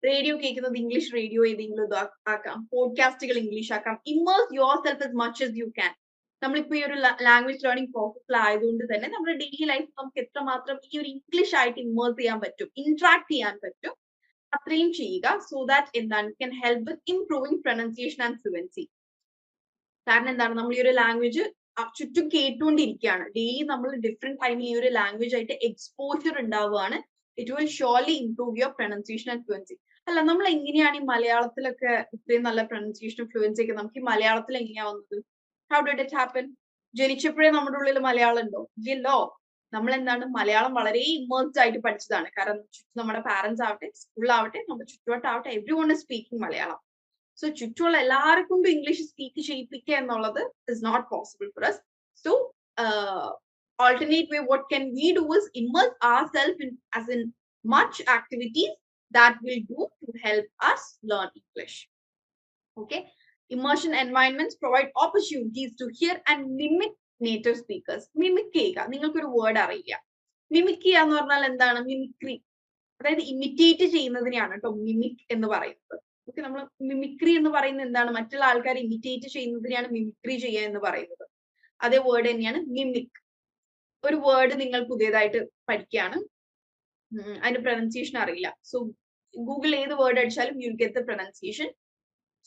റേഡിയോ കേൾക്കുന്നത് ഇംഗ്ലീഷ് റേഡിയോ ഏതെങ്കിലും ആക്കാം, പോഡ്കാസ്റ്റുകൾ ഇംഗ്ലീഷ് ആക്കാം. Immerse your self as much as you can. നമ്മളിപ്പോ ഈ ഒരു ലാംഗ്വേജ് ലേണിംഗ് പ്രോസസ്സിൽ ആയതുകൊണ്ട് തന്നെ നമ്മുടെ ഡെയിലി ലൈഫ് നമുക്ക് എത്രമാത്രം ഈ ഒരു ഇംഗ്ലീഷ് ആയിട്ട് ഇമ്മേഴ്സ് ചെയ്യാൻ പറ്റും, ഇന്ററാക്ട് ചെയ്യാൻ പറ്റും, അത്രയും ചെയ്യുക. സോ ദാറ്റ് എന്താണ് can help with improving pronunciation and fluency. കാരണം എന്താണ്, നമ്മൾ ഈ ഒരു ലാംഗ്വേജ് ചുറ്റും കേട്ടുകൊണ്ടിരിക്കുകയാണ്, ഡെയിലി നമ്മൾ ഡിഫറെന്റ് ടൈമിൽ ഈ ഒരു ലാംഗ്വേജ് ആയിട്ട് എക്സ്പോഷർ ഉണ്ടാവുകയാണ്. It will surely improve your pronunciation and fluency. അല്ല, നമ്മൾ എങ്ങനെയാണ് ഈ മലയാളത്തിലൊക്കെ ഇത്രയും നല്ല പ്രൊനൗൺസിയേഷനും ഫ്ലുവൻസി ഒക്കെ നമുക്ക് ഈ മലയാളത്തിൽ എങ്ങനെയാ വന്നത്? How did it happen? ജനിച്ചപ്പോഴേ നമ്മുടെ ഉള്ളിൽ മലയാളം ഉണ്ടോ? ഇല്ലല്ലോ. നമ്മൾ എന്താണ് മലയാളം വളരെ ഇമ്മേഴ്സ്ഡ് ആയിട്ട് പഠിച്ചതാണ്. കാരണം നമ്മുടെ പാരന്റ്സ് ആവട്ടെ, സ്കൂളിലാവട്ടെ, നമ്മുടെ ചുറ്റുവട്ടാവട്ടെ, everyone is speaking Malayalam. So ചുറ്റുമുള്ള എല്ലാവരെ കൊണ്ടും ഇംഗ്ലീഷ് സ്പീക്ക് ചെയ്യിപ്പിക്കുക എന്നുള്ളത് is not possible for us. So alternate way what can we do is immerse ourselves in as in much activities that will do to help us learn English. Okay, immersion environments provide opportunities to hear and mimic native speakers. Mimic ചെയ്യുക. നിങ്ങൾക്കൊരു word അറിയില്ല, mimic ചെയ്യുക എന്ന് പറഞ്ഞാൽ എന്താണ്? Mimicry, അതായത് imitate ചെയ്യുന്നതിനെയാണ് കേട്ടോ mimic എന്ന് പറയുന്നത്. ഓക്കെ, നമ്മൾ മിമിക്രി എന്ന് പറയുന്നത് എന്താണ്? മറ്റുള്ള ആൾക്കാർ ഇമിറ്റേറ്റ് ചെയ്യുന്നതിനെയാണ് മിമിക്രി ചെയ്യുക എന്ന് പറയുന്നത്. അതേ വേർഡ് തന്നെയാണ് മിമിക്. ഒരു വേർഡ് നിങ്ങൾ പുതിയതായിട്ട് പഠിക്കുകയാണ്, അതിന്റെ പ്രൊനൗൺസിയേഷൻ അറിയില്ല. സോ ഗൂഗിൾ ഏത് വേർഡ് അടിച്ചാലും you get the pronunciation.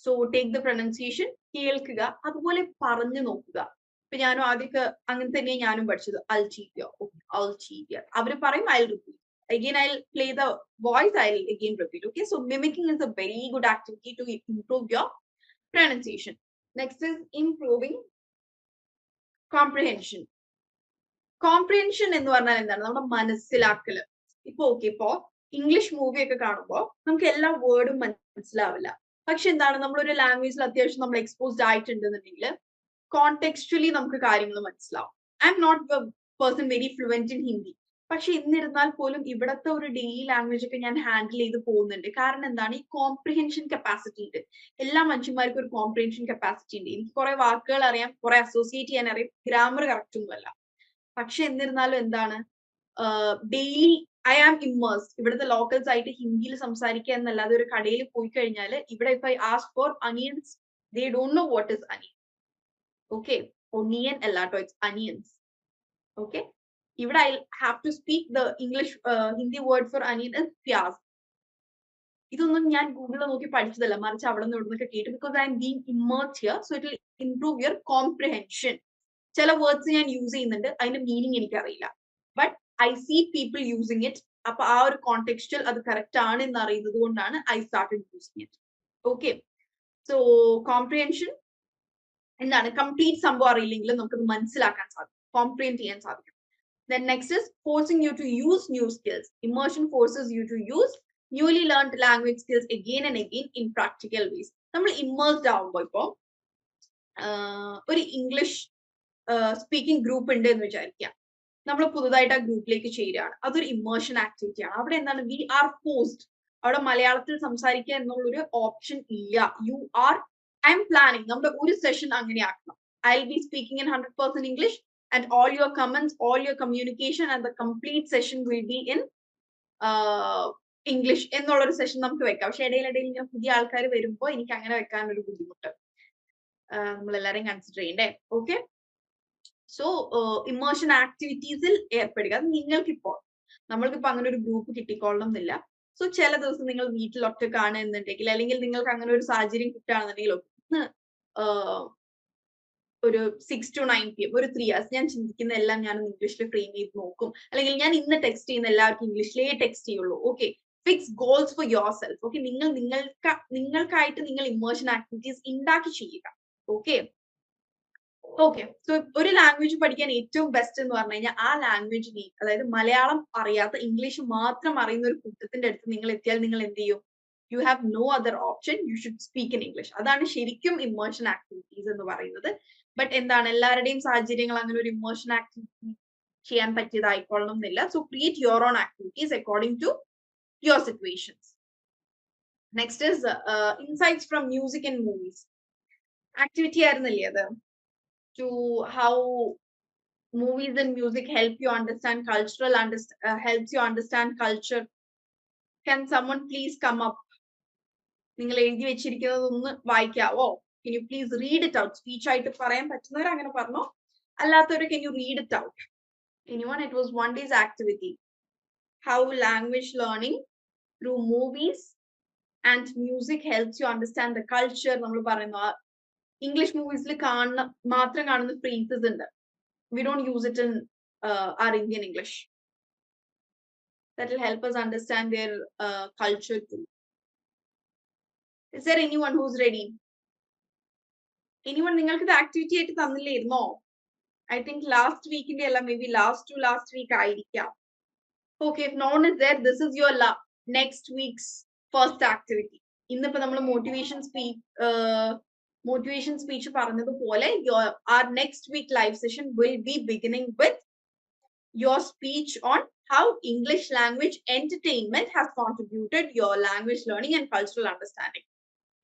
So take the pronunciation, കേൾക്കുക, അതുപോലെ പറഞ്ഞു നോക്കുക. ഇപ്പൊ ഞാനും ആദ്യമൊക്കെ അങ്ങനെ തന്നെയാണ് ഞാനും പഠിച്ചത്. അൾചീരിയർ, അൾചീരിയർ അവര് പറയും, I repeat. Again, I'll play the voice, I'll again repeat. Okay, so mimicking is a very good activity to improve your pronunciation. Next is improving comprehension. Comprehension എന്ന് പറഞ്ഞാൽ എന്താണ്? നമ്മുടെ മനസ്സിലാക്കല്. ഇപ്പൊ ഇംഗ്ലീഷ് മൂവി ഒക്കെ കാണുമ്പോൾ നമുക്ക് എല്ലാ വേർഡും മനസ്സിലാവില്ല. പക്ഷെ എന്താണ്, നമ്മളൊരു ലാംഗ്വേജിൽ അത്യാവശ്യം നമ്മൾ എക്സ്പോസ്ഡ് ആയിട്ടുണ്ടെന്നുണ്ടെങ്കിൽ കോണ്ടെക്സ്ച്വലി നമുക്ക് കാര്യങ്ങൾ മനസ്സിലാവും. I'm not a person very fluent in Hindi, പക്ഷെ എന്നിരുന്നാൽ പോലും ഇവിടത്തെ ഒരു ഡെയിലി ലാംഗ്വേജ് ഒക്കെ ഞാൻ ഹാൻഡിൽ ചെയ്ത് പോകുന്നുണ്ട്. കാരണം എന്താണ്, ഈ കോംപ്രിഹെൻഷൻ കപ്പാസിറ്റി ഉണ്ട്. എല്ലാ മനുഷ്യന്മാർക്കും ഒരു കോംപ്രിഹെൻഷൻ കപ്പാസിറ്റി ഉണ്ട്. എനിക്ക് കുറെ വാക്കുകൾ അറിയാം, കുറെ അസോസിയേറ്റ് ചെയ്യാൻ അറിയാം, ഗ്രാമർ കറക്റ്റ് ഒന്നുമല്ല. പക്ഷെ എന്നിരുന്നാലും എന്താണ്, ഡെയിലി ഐ ആം ഇമ്മേഴ്സ്ഡ്. ഇവിടുത്തെ ലോക്കൽസ് ആയിട്ട് ഹിന്ദിയിൽ സംസാരിക്കുക എന്നല്ലാതെ ഒരു കടയിൽ പോയി കഴിഞ്ഞാൽ ഇവിടെ ഇപ്പൊ I ask for onions, they don't know what is onion. Okay, onion അല്ലാട്ടോ, ഇറ്റ്സ് അനിയൻസ്. ഓക്കെ, ഇവിടെ I have to speak the English Hindi word for onion is pyaz. ഇതൊന്നും ഞാൻ ഗൂഗിളിൽ നോക്കി പഠിച്ചതല്ല, മറിച്ച് അവിടെ നിന്ന് ഇവിടുന്നൊക്കെ കേട്ടു. Because I'm being immersed here, so it will improve your comprehension. ചില വേർഡ്സ് ഞാൻ യൂസ് ചെയ്യുന്നുണ്ട്, അതിന്റെ മീനിങ് എനിക്കറിയില്ല, but I see people using it. അപ്പൊ ആ ഒരു കോണ്ടെക്സ്റ്റിൽ അത് കറക്റ്റ് ആണ് എന്ന് അറിയുന്നത് കൊണ്ടാണ് I started using it. Okay, so comprehension എന്താണ്? കംപ്ലീറ്റ് സംഭവം അറിയില്ലെങ്കിലും നമുക്കത് മനസ്സിലാക്കാൻ സാധിക്കും, കോംപ്രിഹെൻഡ് ചെയ്യാൻ സാധിക്കും. Then next is forcing you to use new skills. Immersion forces you to use newly learned language skills again and again in practical ways. നമ്മൾ immersed ആവുമ്പോൾ ഇപ്പോ ഒരു ഇംഗ്ലീഷ് സ്പീക്കിംഗ് ഗ്രൂപ്പ് ഉണ്ട് എന്ന് വിചാരിക്കുക. നമ്മൾ പുതുതായിട്ട് ആ ഗ്രൂപ്പിലേക്ക് ചേരുകയാണ്. അതൊരു ഇമ്മേർഷൻ ആക്ടിവിറ്റി ആണ്. അവിടെ എന്താണ്, വി ആർ ഫോഴ്സ്ഡ്. അവിടെ മലയാളത്തിൽ സംസാരിക്കുക എന്നുള്ളൊരു ഓപ്ഷൻ ഇല്ല. ഐ എം പ്ലാനിങ് നമ്മുടെ ഒരു സെഷൻ അങ്ങനെ ആക്കണം. I will B speaking in 100% English. And all your comments, all your communication and the complete session will be in English എന്നുള്ളൊരു സെഷൻ നമുക്ക് വെക്കാം. പക്ഷെ ഇടയിലിടയിൽ ഇങ്ങനെ പുതിയ ആൾക്കാർ വരുമ്പോൾ എനിക്ക് അങ്ങനെ വെക്കാൻ ഒരു ബുദ്ധിമുട്ട്. നമ്മളെല്ലാരെയും കൺസിഡർ ചെയ്യണ്ടേ? ഓക്കെ, സോ ഇമ്മേർഷൻ ആക്ടിവിറ്റീസിൽ ഏർപ്പെടുക. അത് നമ്മൾക്കിപ്പോ അങ്ങനെ ഒരു ഗ്രൂപ്പ് കിട്ടിക്കൊള്ളണം എന്നില്ല. സോ ചില ദിവസം നിങ്ങൾ വീട്ടിൽ ഒറ്റക്കാണ് എന്നുണ്ടെങ്കിൽ, അല്ലെങ്കിൽ നിങ്ങൾക്ക് അങ്ങനെ ഒരു സാഹചര്യം കിട്ടുകയാണെന്നുണ്ടെങ്കിൽ, ഒന്ന് ഒരു 6 to 9 PM ഒരു 3 hours ഞാൻ ചിന്തിക്കുന്ന എല്ലാം ഞാൻ ഇംഗ്ലീഷിൽ ഫ്രെയിം ചെയ്ത് നോക്കും, അല്ലെങ്കിൽ ഞാൻ ഇന്ന് ടെക്സ്റ്റ് ചെയ്യുന്ന എല്ലാവർക്കും ഇംഗ്ലീഷിലേ ടെക്സ്റ്റ് ചെയ്യുള്ളൂ. Okay, fix goals for yourself. Okay, നിങ്ങൾക്കായിട്ട് നിങ്ങൾ ഇമേർഷൻ ആക്ടിവിറ്റീസ് ഉണ്ടാക്കി ചെയ്യുക. ഓക്കെ ഓക്കെ സോ ഒരു ലാംഗ്വേജ് പഠിക്കാൻ ഏറ്റവും ബെസ്റ്റ് എന്ന് പറഞ്ഞു കഴിഞ്ഞാൽ ആ ലാംഗ്വേജിനെ, അതായത് മലയാളം അറിയാത്ത ഇംഗ്ലീഷ് മാത്രം അറിയുന്ന ഒരു കൂട്ടത്തിന്റെ അടുത്ത് നിങ്ങൾ എത്തിയാൽ നിങ്ങൾ എന്ത് ചെയ്യും? You have no other option, you should speak in English. അതാണ് ശരിക്കും ഇമേർഷൻ ആക്ടിവിറ്റീസ് എന്ന് പറയുന്നത്. ബട്ട് എന്താണ്, എല്ലാവരുടെയും സാഹചര്യങ്ങൾ അങ്ങനെ ഒരു ഇമേർഷൻ ആക്ടിവിറ്റി ചെയ്യാൻ പറ്റിയതായിക്കൊള്ളണം എന്നില്ല. So create your own activities according to your situations. Next is insights from music and movies. Activity ആയിരുന്നില്ലേ അത്? To how movies and music help you understand helps you understand culture. Can someone please come up? നിങ്ങൾ എഴുതി വെച്ചിരിക്കുന്നത് ഒന്ന് വായിക്കാവോ? Can you please read it out? Speech ആയിട്ട് പറയാൻ പറ്റുന്നവർ അങ്ങനെ പറഞ്ഞോ, അല്ലാത്തവർ can you read it out? Anyone? It was one day's activity. How language learning through movies and music helps you understand the culture. നമ്മൾ പറയുന്ന ഇംഗ്ലീഷ് മൂവീസിൽ മാത്രം കാണുന്ന ഫ്രേസസ് ഉണ്ട്. We don't use it in our Indian English. That will help us understand their culture too. Is there anyone who's ready? Anyone? നിങ്ങൾക്ക് ഇത് activity ആയിട്ട് തന്നില്ലായിരുന്നോ? I think last week ന്റെ അല്ല, maybe last week ആയിരിക്കാം. Okay, if no one is there, this is your next week's first activity. ഇന്നിപ്പോ നമ്മൾ motivation speech പറഞ്ഞതുപോലെ our next week live session will be beginning with your speech on how English language entertainment has contributed your language learning and cultural understanding.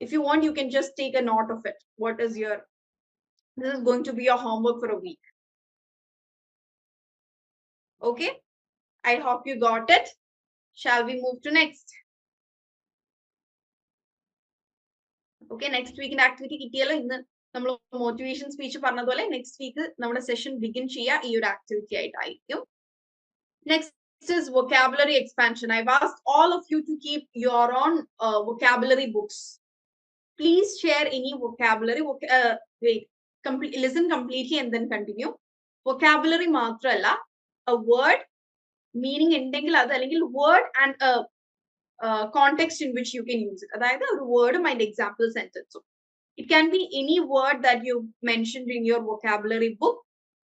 If you want, you can just take a note of it. This is going to be your homework for a week. Okay, I hope you got it. Shall we move to next? Okay, next വീക്കിന്റെ activity കിട്ടിയല്ലോ. ഇന്ന് നമ്മൾ motivation speech പറഞ്ഞതുപോലെ next week നമ്മുടെ session begin ചെയ്യുക ഈ ഒരു activity ആയിട്ടായിരിക്കും. Next is vocabulary expansion. I've asked all of you to keep your own vocabulary books. Please share any vocabulary. Listen completely and then continue. Vocabulary മാത്രമല്ല, a word meaning ഉണ്ടെങ്കിൽ അത്, അല്ലെങ്കിൽ word and a context in which you can use it. അതായത് ഒരു വേർഡും അതിന്റെ example സെന്റൻസും. It can be any word that you mentioned in your vocabulary book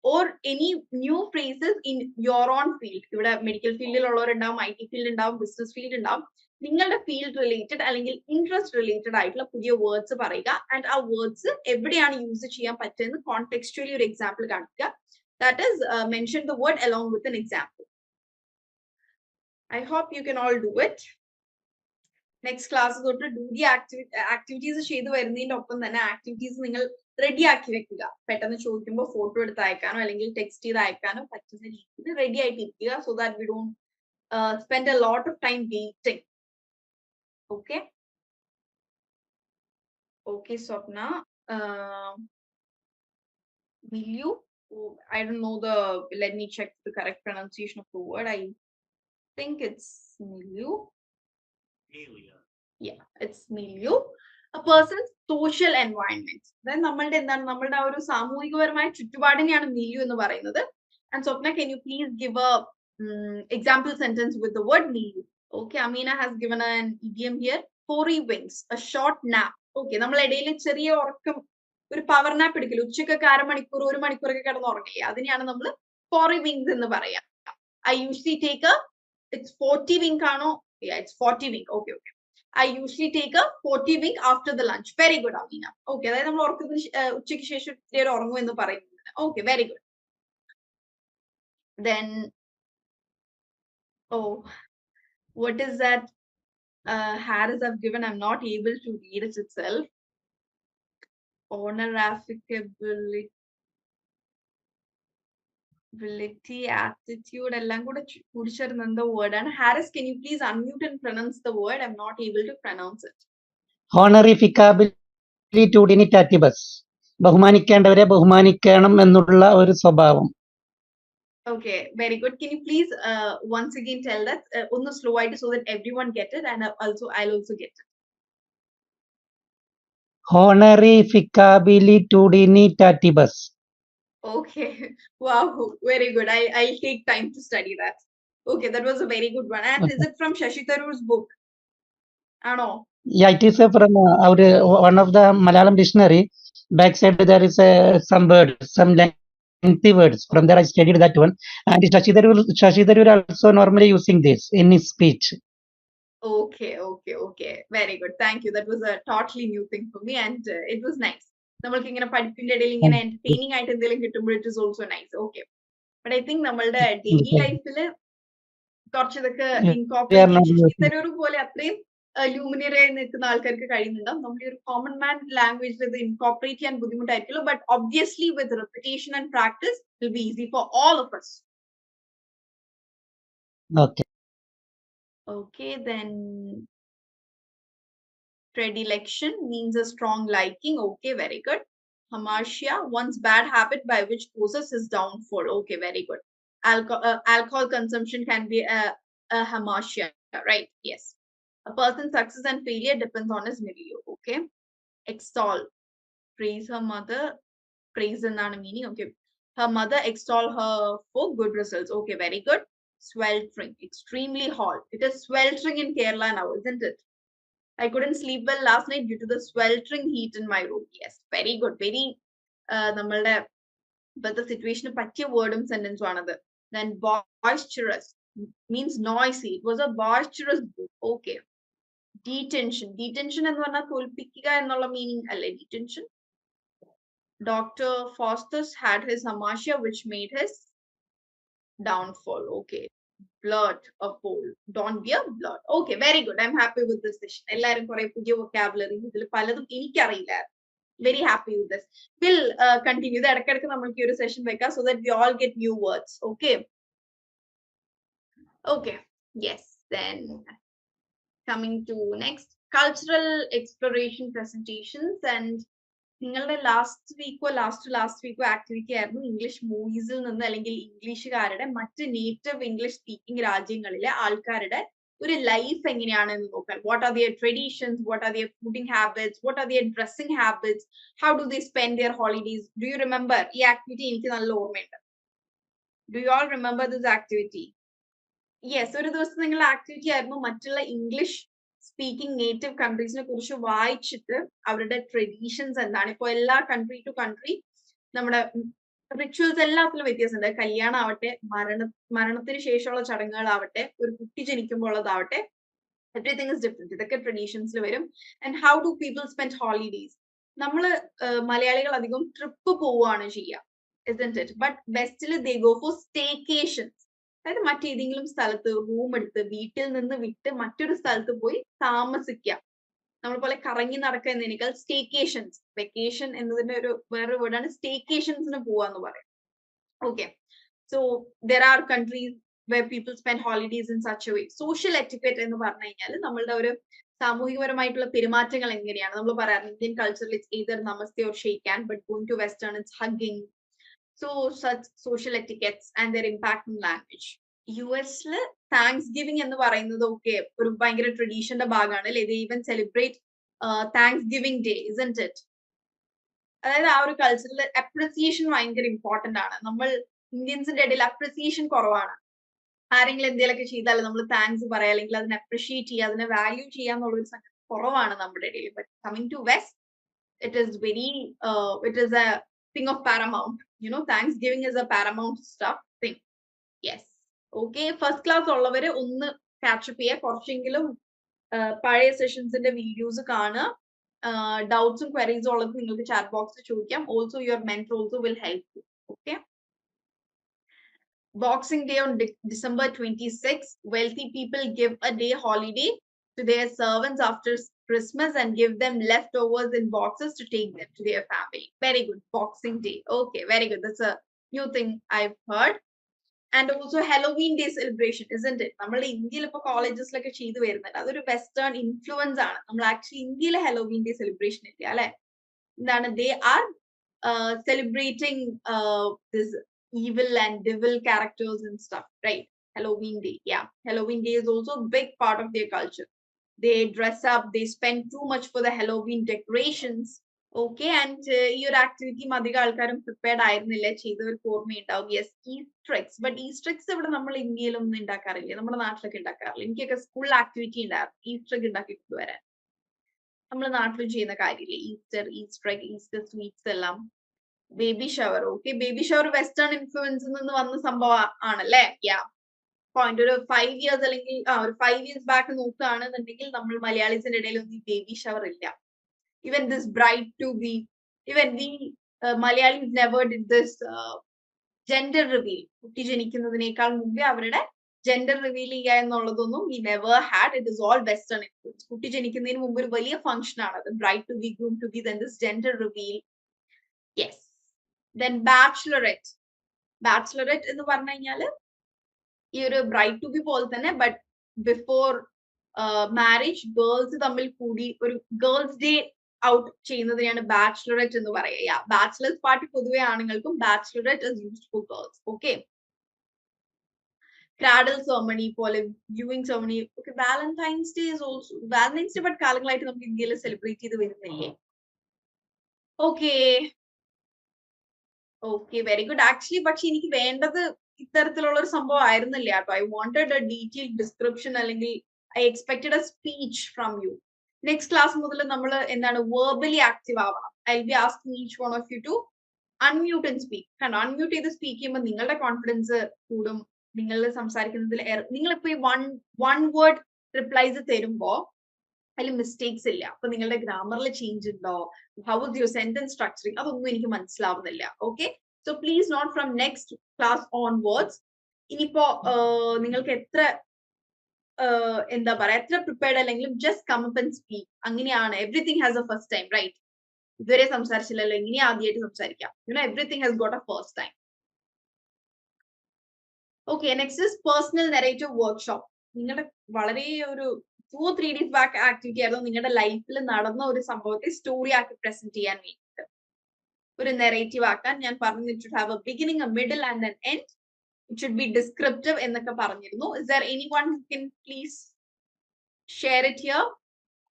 or any new phrases in your own field. ഇവിടെ medical ഫീൽഡിൽ ഉള്ളവരുണ്ടാവും, IT field ഉണ്ടാവും, business field ഉണ്ടാവും. നിങ്ങളുടെ field related അല്ലെങ്കിൽ interest related ആയിട്ടുള്ള പുതിയ വേർഡ്സ് പറയുക. And ആ വേർഡ്സ് എവിടെയാണ് യൂസ് ചെയ്യാൻ പറ്റുന്നത് കോണ്ടെക്സ്റ്റുവലി ഒരു എക്സാമ്പിൾ കാണിക്കുക. That is mention the word along with an example. I hope you can all do it. Next class തൊട്ട് ഡു ദി ആക്ടിവിറ്റീസ് ചെയ്ത് വരുന്നതിന്റെ ഒപ്പം തന്നെ ആക്ടിവിറ്റീസ് നിങ്ങൾ റെഡി ആക്കി വെക്കുക. പെട്ടെന്ന് ചോദിക്കുമ്പോൾ ഫോട്ടോ എടുത്ത് അയക്കാനോ അല്ലെങ്കിൽ ടെക്സ്റ്റ് ചെയ്ത് അയക്കാനോ പറ്റുന്ന രീതിയിൽ റെഡി ആയിട്ട് ഇരിക്കുക. So that we don't spend a lot of time waiting. Okay okay Swapna, will you? I don't know let me check the correct pronunciation of the word. I think it's milieu. Yeah, it's milieu. A person's social environment. Then നമ്മളുടെ എന്താണ്, നമ്മളുടെ ആ ഒരു സാമൂഹികപരമായ ചുറ്റുപാടിനെയാണ് milieu എന്ന് പറയുന്നത്. And Swapna, can you please give a example sentence with the word milieu? Okay, Amina has given an idiom here. Four wings, a short nap. Okay, നമ്മൾ ഇടയിൽ ചെറിയ ഉറക്കം, ഒരു പവർ നാപ്പ് എടുക്കില്ല, ഉച്ചക്കൊക്കെ 1/2 മണിക്കൂർ 1 മണിക്കൂറൊക്കെ കിടന്ന് ഉറങ്ങില്ല, അതിനെയാണ് നമ്മൾ 4 wings എന്ന് പറയാം. I usually take it's 40 wink ആണോ? Yeah, it's 40 wink. Okay. I usually take a 40 wink after the lunch. Very good, Amina. Okay, അതായത് നമ്മൾ ഉച്ചയ്ക്ക് ശേഷം ഉറങ്ങും എന്ന് പറയുന്നത്. Okay, very good. Then, what is that Harris have given? I'm not able to read it itself. Honorificability, attitude, എല്ലാം കൂടെ കുടിച്ചിരുന്ന എന്തോ word ആണ്. Harris, can you please unmute and pronounce the word? I'm not able to pronounce it. Honorificabilitudinitatis. ബഹുമാനിക്കേണ്ടവരെ ബഹുമാനിക്കണം എന്നുള്ള ഒരു സ്വഭാവം. Okay, very good. Can you please once again tell that on the slow so that everyone get it, and I'll also get it. Honorificabilitudinitatibus. Okay. Wow, very good. I'll take time to study that. Okay, that was a very good one. And is it from Shashi Tharoor's book? I know. Yeah, it is from one of the Malayalam dictionary. Backside there is some words, some lengthy words. From there I studied that one. And Shashi Tharoor also normally using this in his speech. Okay. Very good. Thank you. That was a totally new thing for me, and it was nice. നമ്മൾക്ക് ഇങ്ങനെ പഠിപ്പിന്റെ ഇടയിൽ ഇങ്ങനെ entertaining ആയിട്ട് എന്തെങ്കിലും കിട്ടുമ്പോൾ it is also nice. Okay, but I think നമ്മളുടെ daily ലൈഫിൽ കുറച്ച് ഇതൊക്കെ ഇൻകോർപ്പറേറ്റ് ചെയ്യാൻ ശശി തരൂർ പോലെ അത്രയും ലൂമിനറി ആയി നിൽക്കുന്ന ആൾക്കാർക്ക് കഴിയുന്നുണ്ടാവും. നമ്മൾ ഒരു കോമൺ മാൻ ലാംഗ്വേജിൽ ഇത് ഇൻകോർപ്പറേറ്റ് ചെയ്യാൻ ബുദ്ധിമുട്ടായിരിക്കുള്ളൂ. But obviously with repetition and practice will be easy for all of us. Okay. Okay, then predilection means a strong liking. Okay, very good. Hamartia, one's bad habit by which causes his downfall. Okay, very good. Alcohol consumption can be a hamartia, right? Yes. A person's success and failure depends on his milieu. Okay. Extol, praise her mother, praise and meaning. Okay. Her mother extol her for good results. Okay, very good. Sweltering, extremely hot. It is sweltering in Kerala now, isn't it? I couldn't sleep well last night due to the sweltering heat in my room. Yes, very good. Very നമ്മളുടെ ഇപ്പോഴത്തെ സിറ്റുവേഷന് പറ്റിയ വേർഡും സെന്റൻസും ആണത്. Then boisterous means noisy. It was a boisterous book. Okay. Detention എന്ന് പറഞ്ഞാൽ തോൽപ്പിക്കുക എന്നുള്ള meaning അല്ലേ detention? Dr. Faustus had his hamartia which made his downfall. Okay. Blurt, a pole. Don't be a blurt. Okay, very good. I'm happy with this session. എല്ലാവരും കുറെ പുതിയ vocabulary ഇതിൽ പലതും എനിക്കറിയില്ല. Very happy with this. We'll continue. ഇത് ഇടയ്ക്കിടയ്ക്ക് നമുക്ക് ഈ ഒരു സെഷൻ വെക്കാം so that we all get new words. Okay. Okay. Yes. Then coming to next, cultural exploration presentations. And നിങ്ങളുടെ ലാസ്റ്റ് വീക്കോ ആക്ടിവിറ്റി ആയിരുന്നു ഇംഗ്ലീഷ് മൂവീസിൽ നിന്ന് അല്ലെങ്കിൽ ഇംഗ്ലീഷുകാരുടെ മറ്റ് നേറ്റീവ് ഇംഗ്ലീഷ് സ്പീക്കിംഗ് രാജ്യങ്ങളിലെ ആൾക്കാരുടെ ഒരു ലൈഫ് എങ്ങനെയാണെന്ന് നോക്കാൻ. What are their traditions, what are their fooding habits, what are their dressing habits, how do they spend their holidays. Do you remember? ഈ ആക്ടിവിറ്റി എനിക്ക് നല്ല ഓർമ്മയുണ്ട്. Do you all remember this activity? Yes, ഒരു ദിവസം നിങ്ങളുടെ activity ആയിരുന്നു മറ്റുള്ള English speaking native കൺട്രീസിനെ കുറിച്ച് വായിച്ചിട്ട് അവരുടെ ട്രഡീഷൻസ് എന്താണ്. ഇപ്പൊ എല്ലാ കൺട്രി ടു കൺട്രി നമ്മുടെ റിച്വൽസ് എല്ലാത്തിലും വ്യത്യാസമുണ്ട്. കല്യാണം ആവട്ടെ, മരണത്തിന് ശേഷമുള്ള ചടങ്ങുകളാവട്ടെ, ഒരു കുട്ടി ജനിക്കുമ്പോഴതാവട്ടെ, എവറിത്തിങ് ഇസ് ഡിഫറെന്റ്. ഇതൊക്കെ ട്രഡീഷൻസിൽ വരും. And how do people spend holidays? നമ്മള് മലയാളികൾ അധികം ട്രിപ്പ് പോവുകയാണ് ചെയ്യുക, isn't it? But വെസ്റ്റില് they go for staycations. അതായത് മറ്റേതെങ്കിലും സ്ഥലത്ത് റൂം എടുത്ത് വീട്ടിൽ നിന്ന് വിട്ട് മറ്റൊരു സ്ഥലത്ത് പോയി താമസിക്കുക. നമ്മൾ പോലെ കറങ്ങി നടക്കുക എന്നതിനേക്കാൾ സ്റ്റേക്കേഷൻസ്, വെക്കേഷൻ എന്നതിന്റെ ഒരു വേറൊരു വേർഡാണ് സ്റ്റേക്കേഷൻസിന് പോവാന്ന് പറയും. Okay, so there are countries where people spend holidays in such a way. Social etiquette എന്ന് പറഞ്ഞു കഴിഞ്ഞാൽ നമ്മളുടെ ഒരു സാമൂഹികപരമായിട്ടുള്ള പെരുമാറ്റങ്ങൾ എങ്ങനെയാണ്. നമ്മൾ പറയാറുണ്ട് ഇന്ത്യൻ കൾച്ചറിൽ it's either namaste or shake hand, but going to western it's hugging. So such social etiquettes and their impact on language. യുഎസില് താങ്ക്സ് ഗിവിംഗ് എന്ന് പറയുന്നത് ഒക്കെ ഒരു ഭയങ്കര ട്രഡീഷന്റെ ഭാഗമാണ് അല്ലെ. they even celebrate thanks giving day, isn't it? അതായത് ആ ഒരു കൾച്ചറിൽ അപ്രിസിയേഷൻ ഭയങ്കര ഇമ്പോർട്ടന്റ് ആണ്. നമ്മൾ ഇന്ത്യൻസിന്റെ ഇടയിൽ അപ്രിസിയേഷൻ കുറവാണ്. ആരെങ്കിലും എന്തെങ്കിലുമൊക്കെ ചെയ്താൽ നമ്മൾ താങ്ക്സ് പറയാം, അല്ലെങ്കിൽ അതിനെ അപ്രിഷിയേറ്റ് ചെയ്യുക, അതിനെ വാല്യൂ ചെയ്യുക എന്നുള്ളൊരു സംഗതി കുറവാണ് നമ്മുടെ ഇടയിൽ. But coming to west it is a thing of paramount. Thanksgiving is a paramount stuff thing. Yes. Okay, first class ഉള്ളവര് ഒന്ന് കാച്ചപ്പ് ചെയ്യുക. കുറച്ചെങ്കിലും പഴയ സെഷൻസിന്റെ വീഡിയോസ് കാണുക. ഡൗട്ട്സും ക്വയറീസും ഉള്ളത് നിങ്ങൾക്ക് ചാറ്റ് ബോക്സിൽ ചോദിക്കാം. Also your mentor also will help you. Okay. Boxing Day on December 26, wealthy people give a day holiday to their servants after Christmas and give them leftovers in boxes to take them to their family. Very good. Boxing Day. Okay, very good. That's a new thing I've heard. And also Halloween Day celebration, isn't it? നമ്മുടെ ഇന്ത്യയിൽ ഇപ്പൊ കോളേജസിലൊക്കെ ചെയ്തു വരുന്നുണ്ട്. അതൊരു western influence ആണ്. നമ്മൾ actually ഇന്ത്യയിലെ Halloween day celebration ഇല്ല അല്ലെ. എന്താണ്, they are celebrating this evil and devil characters and stuff, right? Halloween Day. Yeah, Halloween Day is also a big part of their culture. They dress up, they spend too much for the Halloween decorations. Okay, and ഈ ഒരു ആക്ടിവിറ്റിയും അധികം ആൾക്കാരും prepared ആയിരുന്നില്ല, ചെയ്തവർക്ക് ഓർമ്മയുണ്ടാവും. Yes, Easter eggs. But Easter eggs ഇവിടെ നമ്മൾ ഇന്ത്യയിലൊന്നും ഉണ്ടാക്കാറില്ല, നമ്മുടെ നാട്ടിലൊക്കെ ഉണ്ടാക്കാറില്ല. എനിക്കൊക്കെ സ്കൂൾ ആക്ടിവിറ്റി ഉണ്ടായിരുന്നു ഈസ്റ്റർ എഗ് ഉണ്ടാക്കി കൊണ്ടുവരാൻ. നമ്മൾ നാട്ടിലും ചെയ്യുന്ന കാര്യമില്ലേ, ഈസ്റ്റർ എഗ്, ഈസ്റ്റർ സ്വീറ്റ്സ് എല്ലാം. Baby shower. Okay, baby shower western ഇൻഫ്ലുവൻസിൽ നിന്ന് വന്ന സംഭവം ആണല്ലേ? Ya, point. ഒരു 5 years അല്ലെങ്കിൽ ഒരു 5 years ബാക്ക് നോക്കുകയാണെന്നുണ്ടെങ്കിൽ നമ്മൾ മലയാളീസിന്റെ ഇടയിൽ ഒന്നും ഈ ബേബി ഷവർ ഇല്ല. Even this bride to be, even we Malayalis never did this gender reveal. കുട്ടി ജനിക്കുന്നതിനേക്കാൾ മുമ്പേ അവരുടെ ജെൻഡർ റിവീൽ ചെയ്യുക എന്നുള്ളതൊന്നും we never had. It is all western influence. കുട്ടി ജനിക്കുന്നതിന് മുമ്പ് ഒരു വലിയ ഫംഗ്ഷൻ ആണ് അത്, bride to be, groom to be, then this gender reveal. Yes. Then bachelorette. Bachelorette എന്ന് പറഞ്ഞു കഴിഞ്ഞാല് ഈ ഒരു ബ്രൈഡ് ടു ബി പോലെ തന്നെ, ബട്ട് ബിഫോർ മാരേജ് ഗേൾസ് തമ്മിൽ കൂടി ഒരു ഗേൾസ് ഡേ ഔട്ട് ചെയ്യുന്നതിനെയാണ് ബാച്ചിലറേറ്റ് എന്ന് പറയുക. ബാച്ചിലേഴ്സ് പാർട്ടി പൊതുവെ ആണുങ്ങൾക്കും, bachelorette is used for girls. Okay, cradle ceremony പോലെ, viewing ceremony. Okay, Valentine's day is also, Valentine's day but കാലങ്ങളായിട്ട് നമുക്ക് ഇന്ത്യയിൽ സെലിബ്രേറ്റ് ചെയ്ത് വരുന്നില്ലേ? Okay okay, very good. Actually പക്ഷെ എനിക്ക് വേണ്ടത് ഇത്തരത്തിലുള്ള ഒരു സംഭവം ആയിരുന്നില്ല കേട്ടോ. I wanted a detail description, അല്ലെങ്കിൽ I expected a speech from you. Next class മുതൽ നമ്മൾ എന്താണ് വെർബലി ആക്റ്റീവ് ആവണം. I will be asking each one of you to unmute and speak. കണ്ടോ, അൺമ്യൂട്ട് ചെയ്ത് സ്പീക്ക് ചെയ്യുമ്പോൾ നിങ്ങളുടെ കോൺഫിഡൻസ് കൂടും. നിങ്ങൾ സംസാരിക്കുന്നതിൽ നിങ്ങളിപ്പോ ഈ വൺ വേർഡ് റിപ്ലൈസ് തരുമ്പോ അതിൽ മിസ്റ്റേക്സ് ഇല്ല. അപ്പൊ നിങ്ങളുടെ ഗ്രാമറിൽ ചേഞ്ച് ഉണ്ടോ, how is your sentence structuring, അതൊന്നും എനിക്ക് മനസ്സിലാവുന്നില്ല. Okay, so please note from next class onwards. ഇനിയിപ്പോ നിങ്ങൾക്ക് എത്ര എന്താ പറയാ, എത്ര പ്രിപ്പയർഡ് അല്ലെങ്കിലും just come up and speak. അങ്ങനെയാണ്. Everything has a first time, right? ഇതുവരെ സംസാരിച്ചില്ലല്ലോ, ഇനി ആദ്യമായിട്ട് സംസാരിക്കാം. Everything has got a first time. Okay, next is personal narrative workshop. നിങ്ങളുടെ വളരെ ഒരു 2-3 days ബാക്ക് ആക്ടിവിറ്റി ആയിരുന്നു. നിങ്ങളുടെ ലൈഫിൽ നടന്ന ഒരു സംഭവത്തെ സ്റ്റോറി ആക്കി പ്രസന്റ് ചെയ്യാൻ വേണ്ടിയിട്ട്, ഒരു നെറേറ്റീവ് ആക്കാൻ ഞാൻ പറഞ്ഞു. It should have a beginning, a middle and an end. It should be descriptive എന്നൊക്കെ പറഞ്ഞിരുന്നു. Is there anyone who can please share it here?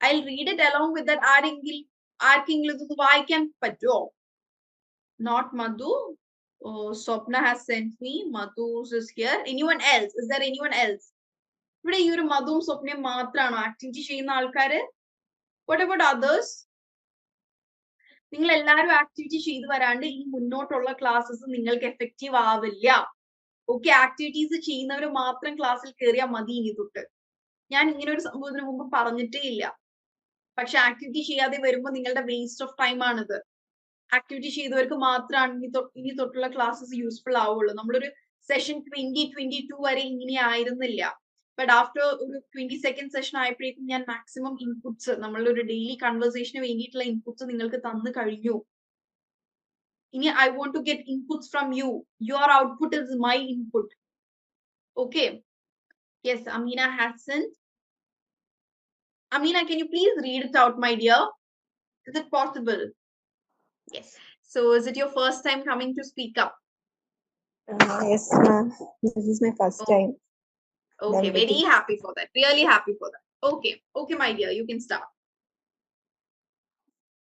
I will read it along with that. ആർക്കെങ്കിലും ഇതൊന്ന് വായിക്കാൻ പറ്റുമോ? Note Madhu. Swapna has sent me. Madhu is here. Anyone else? Is there anyone else? ഇവിടെ ഈ ഒരു മധുവും സ്വപ്നയും മാത്രമാണോ ആക്ടിവിറ്റി ചെയ്യുന്ന ആൾക്കാര്? What about others? നിങ്ങൾ എല്ലാവരും ആക്ടിവിറ്റി ചെയ്തു വരാണ്ട് ഈ മുന്നോട്ടുള്ള ക്ലാസ്സസ് നിങ്ങൾക്ക് എഫക്റ്റീവ് ആവില്ല. ഓക്കെ, ആക്ടിവിറ്റീസ് ചെയ്യുന്നവർ മാത്രം ക്ലാസ്സിൽ കയറിയാൽ മതി ഇനി തൊട്ട്. ഞാൻ ഇങ്ങനെ ഒരു സംഭവത്തിന് മുമ്പ് പറഞ്ഞിട്ടേ ഇല്ല. പക്ഷെ ആക്ടിവിറ്റി ചെയ്യാതെ വരുമ്പോൾ നിങ്ങളുടെ വേസ്റ്റ് ഓഫ് ടൈം ആണിത്. ആക്ടിവിറ്റി ചെയ്തവർക്ക് മാത്രമാണ് ഇനി തൊട്ടുള്ള ക്ലാസ്സസ് യൂസ്ഫുൾ ആവുള്ളൂ. നമ്മളൊരു സെഷൻ 2022 വരെ ഇങ്ങനെ ആയിരുന്നില്ല. ബട്ട് ആഫ്റ്റർ ഒരു 22nd സെഷൻ ആയപ്പോഴേക്കും ഞാൻ മാക്സിമം ഇൻപുട്സ്, നമ്മളുടെ ഒരു ഡെയിലി കൺവേഴ്സേഷന് വേണ്ടിയിട്ടുള്ള ഇൻപുട്സ് നിങ്ങൾക്ക് തന്നു കഴിഞ്ഞു. ഇനി I want to get inputs from you. Your output is my input. Okay, yes, Amina has sent. Amina, can you please read it out, my dear? Is it possible? Yes. So is it your first time coming to speak up? Yes, ma'am. This is my first time. Okay, Then very waiting. happy for that. Really happy for that. Okay, okay, my dear, you can start.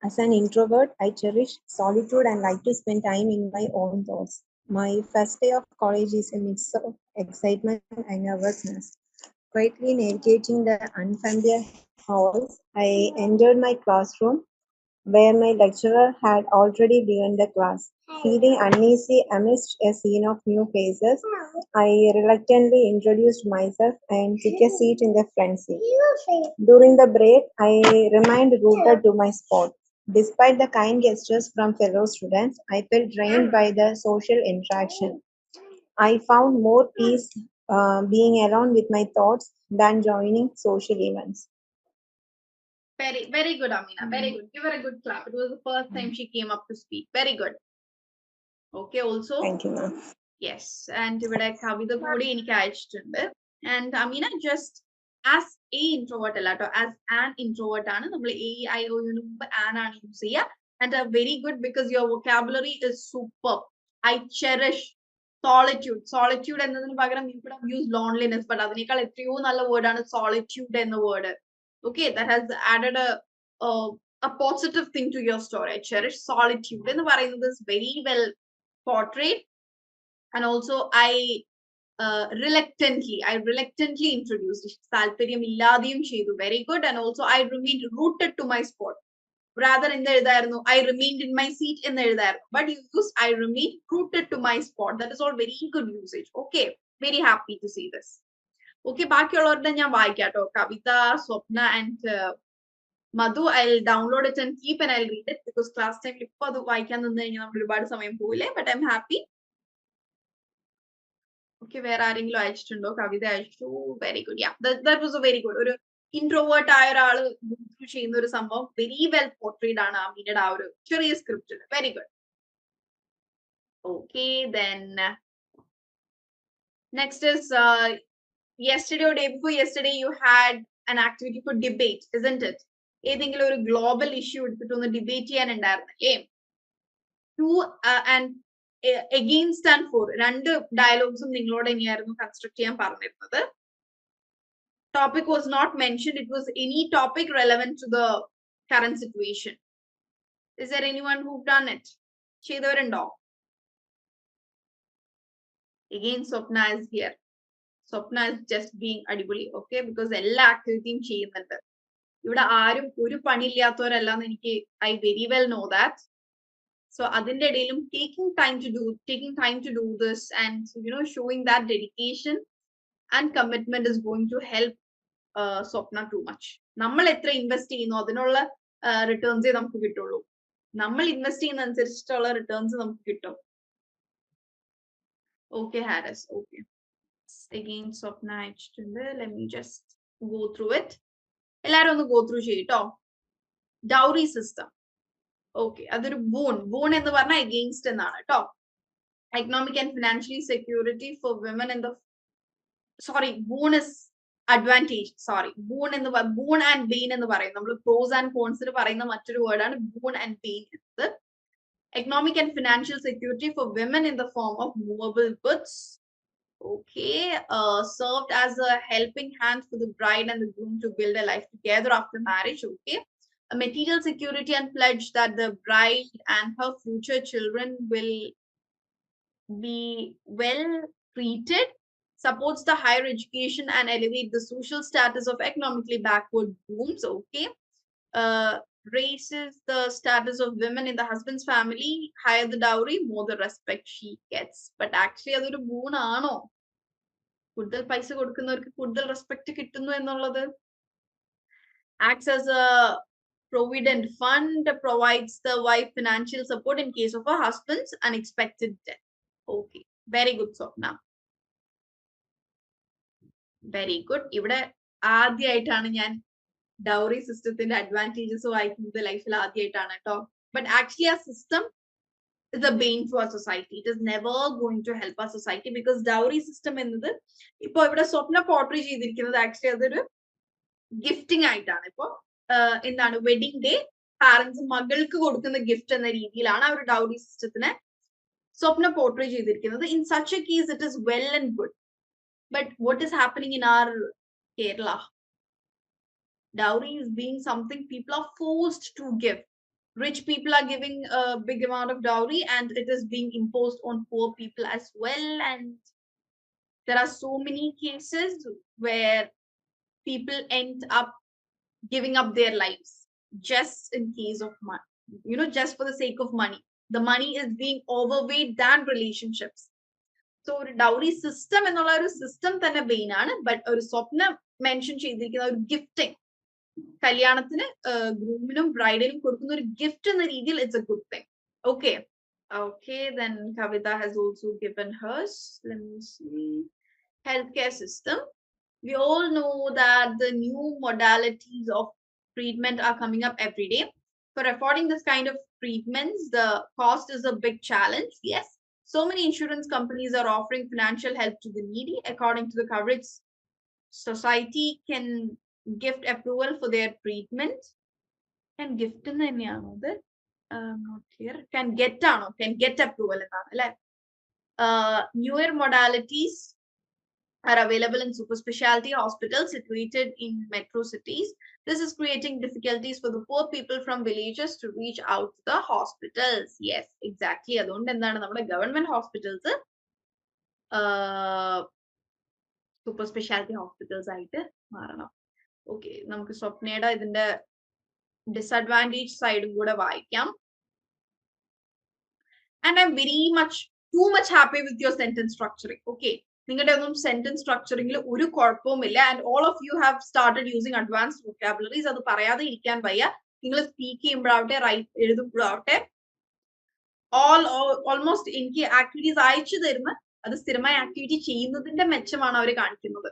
As an introvert, I cherish solitude and like to spend time in my own thoughts. My first day of college is a mix of excitement and nervousness. Quietly navigating the unfamiliar halls, I entered my classroom where my lecturer had already begun the class. Feeling uneasy amidst a scene of new faces, I reluctantly introduced myself and took a seat in the front seat. During the break, I remained rooted to my spot. Despite the kind gestures from fellow students, I felt drained by the social interaction. I found more peace being alone with my thoughts than joining social events. Very, very good, Amina. Very good. Give her a good clap. It was the first time she came up to speak. Very good. Okay, also. Thank you, ma'am. Yes. And ഇവിടെ കവിത കൂടി എനിക്ക് അയച്ചിട്ടുണ്ട്. And Amina, just as a introvert അല്ല കേട്ടോ, as an introvert ആണ് നമ്മൾ AIOU മുമ്പ് an ആണ് യൂസ് ചെയ്യുക. And very good because your vocabulary is superb. I cherish solitude എന്നതിന് പകരം you could have used loneliness, but അതിനേക്കാൾ എത്രയോ നല്ല വേർഡാണ് സോളിറ്റ്യൂഡ് എന്ന word. Okay, that has added a positive thing to your story. I cherish solitude എന്ന് പറയുന്നത് is very well portrayed, and also I reluctantly introduced, താല്പര്യമില്ലാതെയും ചെയ്തു, very good. And also I remained rooted to my spot. Rather in the I remained in my seat in the but you use I remained rooted to my spot. That is all very good usage. Okay, very happy to see this. Okay, ബാക്കിയുള്ളവരുടെ ഞാൻ വായിക്കാം കേട്ടോ. കവിത, സ്വപ്ന and Madhu, I'll download it and keep and I'll read it because class time ഇപ്പൊ അത് വായിക്കാൻ നിന്ന് കഴിഞ്ഞാൽ നമ്മൾ ഒരുപാട് സമയം പോയില്ലേ. But I'm happy. Okay, വേറെ ആരെങ്കിലും അയച്ചിട്ടുണ്ടോ? കവിത അയച്ചു. Very good. Yeah, that was a very good. ഒരു ഇൻട്രോവേർട്ട് ആയ ഒരാള് ചെയ്യുന്ന ഒരു സംഭവം വെരി വെൽ പോർട്രേഡ് ആണ് ആമീനയുടെ ആ ഒരു ചെറിയ സ്ക്രിപ്റ്റിൽ. Very good. Okay, then next is yesterday or day before yesterday you had an activity for debate, isn't it? ഏതെങ്കിലും ഒരു ഗ്ലോബൽ ഇഷ്യൂ എടുത്തിട്ട് ഒന്ന് ഡിബേറ്റ് ചെയ്യാനുണ്ടായിരുന്നല്ലേ? To and against and for രണ്ട് ഡയലോഗ്സും നിങ്ങളോട് എങ്ങനെയായിരുന്നു കൺസ്ട്രക്ട് ചെയ്യാൻ പറഞ്ഞിരുന്നത്. Topic was not mentioned. It was any topic relevant to the current situation. Is there anyone who've done it? Chedavarundo. Again, Swapna is here. Swapna is just being adibuli, okay? Because ella activity cheyyunnundu. Ivida aarum oru panilliyathovaralla eniki I very well know that. So adinte edilum taking time to do this and showing that dedication and commitment is going to help Swapna too much. നമ്മൾ എത്ര invest ചെയ്യുന്നു അതിനുള്ള റിട്ടേൺസേ നമുക്ക് കിട്ടുള്ളൂ. നമ്മൾ invest ചെയ്യുന്ന അനുസരിച്ചിട്ടുള്ള returns നമുക്ക് കിട്ടും. Okay Haris, okay. Again, Swapna അയച്ചിട്ടുണ്ട്. Let me just go through it. എല്ലാരും ഒന്ന് go through ചെയ്യട്ടോ. Dowry system. ഓക്കെ, അതൊരു ബൂൺ എന്ന് പറഞ്ഞാൽ എഗെയിൻസ്റ്റ് എന്നാണ് കേട്ടോ. Economic and financially security for women in the boon is advantage. Boon and bane എന്ന് പറയും. നമ്മൾ പ്രോസ് ആൻഡ് കോൺസിൽ പറയുന്ന മറ്റൊരു വേർഡാണ് ബൂൺ ആൻഡ് ബെയിൻ എന്നത്. Economic and financial security for women in the form of movable goods. Okay, served as a helping hand for the bride and the groom to build a life together after marriage. Okay, a material security and pledge that the bride and her future children will be well treated, supports the higher education and elevate the social status of economically backward grooms. Okay, raises the status of women in the husband's family, higher the dowry, more the respect she gets. But actually adoru boon aano? കൂടുതൽ പൈസ കൊടുക്കുന്നവർക്ക് കൂടുതൽ respect കിട്ടുന്നു എന്നുള്ളത്. Acts as a provident fund, provides the wife financial support in case of her husband's unexpected death. Okay, very good, Swapna. Very good. ഇവിടെ ആദ്യമായിട്ടാണ് ഞാൻ dowry സിസ്റ്റത്തിന്റെ advantages വായിക്കുന്നത് ലൈഫിൽ ആദ്യമായിട്ടാണ് കേട്ടോ. ബട്ട് ആക്ച്വലി ആ system is a bane to our society. It is never going to help our society because dowry system എന്നത് ഇപ്പൊ ഇവിടെ സ്വപ്ന പോർട്രേ ചെയ്തിരിക്കുന്നത് ആക്ച്വലി അതൊരു ഗിഫ്റ്റിംഗ് ആയിട്ടാണ്. ഇപ്പൊ എന്താണ് വെഡിങ് ഡേ പാരന്റ്സ് മകൾക്ക് കൊടുക്കുന്ന ഗിഫ്റ്റ് എന്ന രീതിയിലാണ് ആ ഒരു ഡൗറി സിസ്റ്റത്തിനെ സ്വപ്ന പോർട്രേ ചെയ്തിരിക്കുന്നത്. In such a case it is well and good. But what is happening in our Kerala? Dowry is being something people are forced to give. Rich people are giving a big amount of dowry and it is being imposed on poor people as well. And there are so many cases where people end up giving up their lives just in case of money, just for the sake of money. The money is being overweight than relationships. So dowry system ennulla oru system thanne bane aanu. But oru swapna mention ചെയ്തിരിക്കുന്ന ഒരു gifting, കല്യാണത്തിന് ഗ്രൂമിനും ബ്രൈഡിനും കൊടുക്കുന്ന ഒരു gift എന്ന രീതിയിൽ it's A good thing. Okay, then Kavita has also given hers. Let me see. Healthcare system. We all know that the new modalities of treatment are coming up every day. For affording this kind of treatments, the cost is a big challenge. Yes, so many insurance companies are offering financial help to the needy. According to the coverage, society can gift approval for their treatment. Can gift thenneyaano adu? Not here. Can get approval ennaanu alle. Newer modalities are available in super specialty hospitals situated in metro cities. This is creating difficulties for the poor people from villages to reach out to the hospitals. Yes, exactly. അതുകൊണ്ട് എന്താണ് നമ്മുടെ government hospitals super speciality hospitals ആയിട്ട് മാറണം. Okay, നമുക്ക് സ്വപ്നയുടെ ഇതിന്റെ disadvantage സൈഡും കൂടെ വായിക്കാം. And I'm very much too much happy with your sentence structuring. Okay, നിങ്ങളുടെ ഒന്നും സെന്റൻസ് സ്ട്രക്ചറിംഗിൽ ഒരു കുഴപ്പവുമില്ല. And all of you have started using advanced vocabularies. അത് പറയാതെ ഇരിക്കാൻ വയ്യ. നിങ്ങൾ സ്പീക്ക് ചെയ്യുമ്പോഴാവട്ടെ എഴുതുമ്പോഴാവട്ടെ ഓൾമോസ്റ്റ് എനിക്ക് ആക്ടിവിറ്റീസ് അയച്ചു തരുന്ന അത് സ്ഥിരമായ ആക്ടിവിറ്റി ചെയ്യുന്നതിന്റെ മെച്ചമാണ് അവർ കാണിക്കുന്നത്.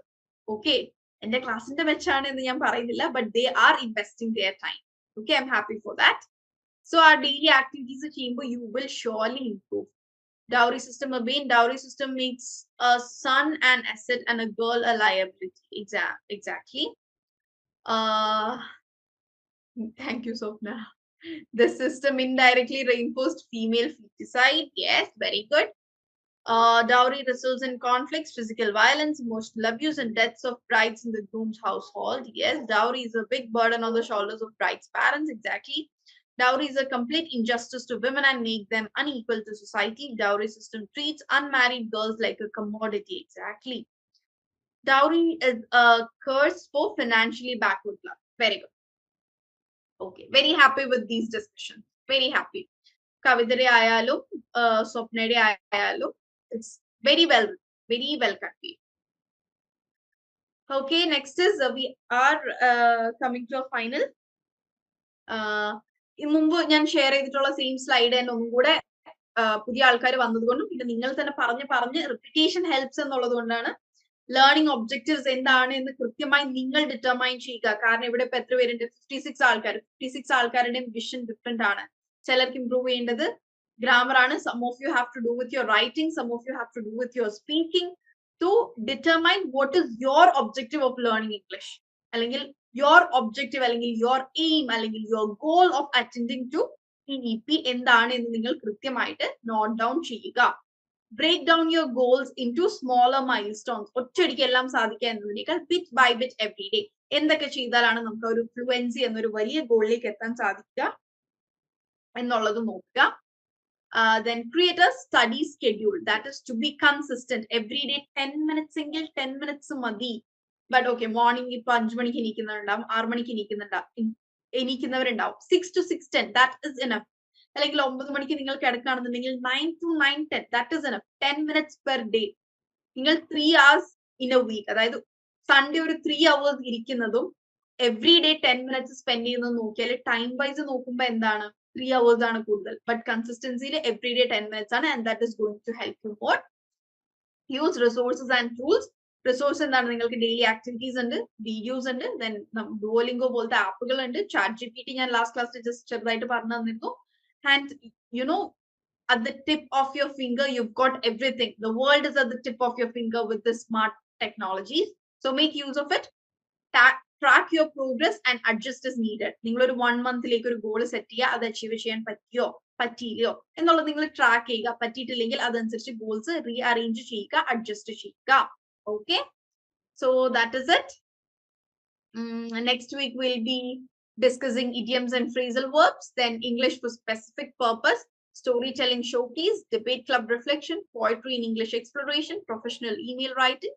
ഓക്കെ, എന്റെ ക്ലാസിന്റെ മെച്ചാണ് എന്ന് ഞാൻ പറയുന്നില്ല, but they are investing their time. Okay, I M happy for that. So our daily activities ചെയ്യുമ്പോൾ you will surely improve. Dowry system again, dowry system makes a son an asset and a girl a liability. Exactly. Thank you, Sopna. The system indirectly reinforced female feticide. Yes, very good. Dowry results in conflicts, physical violence, emotional abuse, and deaths of brides in the groom's household. Yes, dowry is a big burden on the shoulders of brides' parents. Exactly. Dowry is a complete injustice to women and make them unequal to society. Dowry system treats unmarried girls like a commodity. Exactly. Dowry is a curse for financially backward class. Very good. Okay, very happy with these discussions. Very happy. Kavidare ayalum, Swapnade ayalum. It's very well conveyed. Okay, next is we are coming to a final. മുമ്പ് ഞാൻ share ചെയ്തിട്ടുള്ള same slide തന്നെ ഒന്നും കൂടെ പുതിയ ആൾക്കാർ വന്നതുകൊണ്ടും പിന്നെ നിങ്ങൾ തന്നെ പറഞ്ഞ് റിപ്പീറ്റേഷൻ ഹെൽപ്സ് എന്നുള്ളത് കൊണ്ടാണ് ലേണിംഗ് ഒബ്ജക്റ്റീവ്സ് എന്താണ് എന്ന് കൃത്യമായി നിങ്ങൾ ഡിറ്റർമൈൻ ചെയ്യുക. കാരണം ഇവിടെ ഇപ്പൊ എത്ര പേരുണ്ട്? 56 ആൾക്കാരുടെയും വിഷൻ ഡിഫറെന്റ് ആണ്. ചിലർക്ക് ഇംപ്രൂവ് ചെയ്യേണ്ടത് ഗ്രാമർ ആണ്. Some of you have to do with your writing, some of you have to do with your speaking. To determine what is your objective of learning English, അല്ലെങ്കിൽ your objective അല്ലെങ്കിൽ your aim അല്ലെങ്കിൽ your goal of attending to EEP എന്താണ് എന്ന് നിങ്ങൾ കൃത്യമായിട്ട് note down ചെയ്യുക. Break down your goals into smaller milestones. ഒറ്റയടിക്ക് എല്ലാം സാധിക്കുക എന്നതിനേക്കാൾ bit by bit every day എന്തൊക്കെ ചെയ്താലാണ് നമുക്ക് ഒരു ഫ്ലുവൻസി എന്നൊരു വലിയ ഗോളിലേക്ക് എത്താൻ സാധിക്കുക എന്നുള്ളത് നോക്കുക. Then create a study schedule that is to be consistent. Every day 10 minutes എങ്കിൽ 10 minutes മതി. ബട്ട് ഓക്കെ, മോർണിംഗ് ഇപ്പൊ 5 മണിക്ക് എണീക്കുന്നുണ്ടാവും, 6 മണിക്ക് എണീക്കുന്നവരുണ്ടാവും. 6 to 6:10 ദാറ്റ് ഇസ് ഇനഫ്. അല്ലെങ്കിൽ 9 മണിക്ക് നിങ്ങൾ കിടക്കുകയാണെന്നുണ്ടെങ്കിൽ 9 to 9:10 that is enough. 10 minutes per day. നിങ്ങൾ 3 hours ഇൻ എ വീക്ക്, അതായത് സൺഡേ ഒരു 3 hours ഇരിക്കുന്നതും എവറി ഡേ 10 minutes സ്പെൻഡ് ചെയ്യുന്നത് നോക്കിയാൽ ടൈം വൈസ് നോക്കുമ്പോൾ എന്താണ് 3 hours ആണ് കൂടുതൽ. ബട്ട് കൺസിസ്റ്റൻസിയിൽ എവറി ഡേ 10 minutes ആണ്. And that is going to help you more. Use resources and tools. Resource എന്താണ്? നിങ്ങൾക്ക് ഡെയിലി ആക്ടിവിറ്റീസ് ഉണ്ട്, വീഡിയോസ് ഉണ്ട്, ദെൻ ഡുവോലിംഗോ പോലത്തെ ആപ്പുകൾ ഉണ്ട്, ചാറ്റ് GPT ഞാൻ ലാസ്റ്റ് ക്ലാസ്സിൽ ജസ്റ്റ് ചെറുതായിട്ട് പറഞ്ഞു തന്നിരുന്നു. And you know at the tip of your finger you've got everything. The world is at the tip of your finger with the smart technologies. So make use of it. Track your progress and adjust as needed. നിങ്ങൾ ഒരു 1 monthലേക്ക് ഒരു goal set ചെയ്യുക, അത് achieve ചെയ്യാൻ പറ്റിയില്ലയോ എന്നുള്ളത് നിങ്ങൾ track ചെയ്യുക. പറ്റിയിട്ടില്ലെങ്കിൽ അതനുസരിച്ച് ഗോൾസ് റീഅറേഞ്ച് ചെയ്യുക, അഡ്ജസ്റ്റ് ചെയ്യുക. Okay, so that is it. Next week we'll be discussing idioms and phrasal verbs, then English for specific purpose, storytelling showcase, debate club reflection, poetry in English exploration, professional email writing,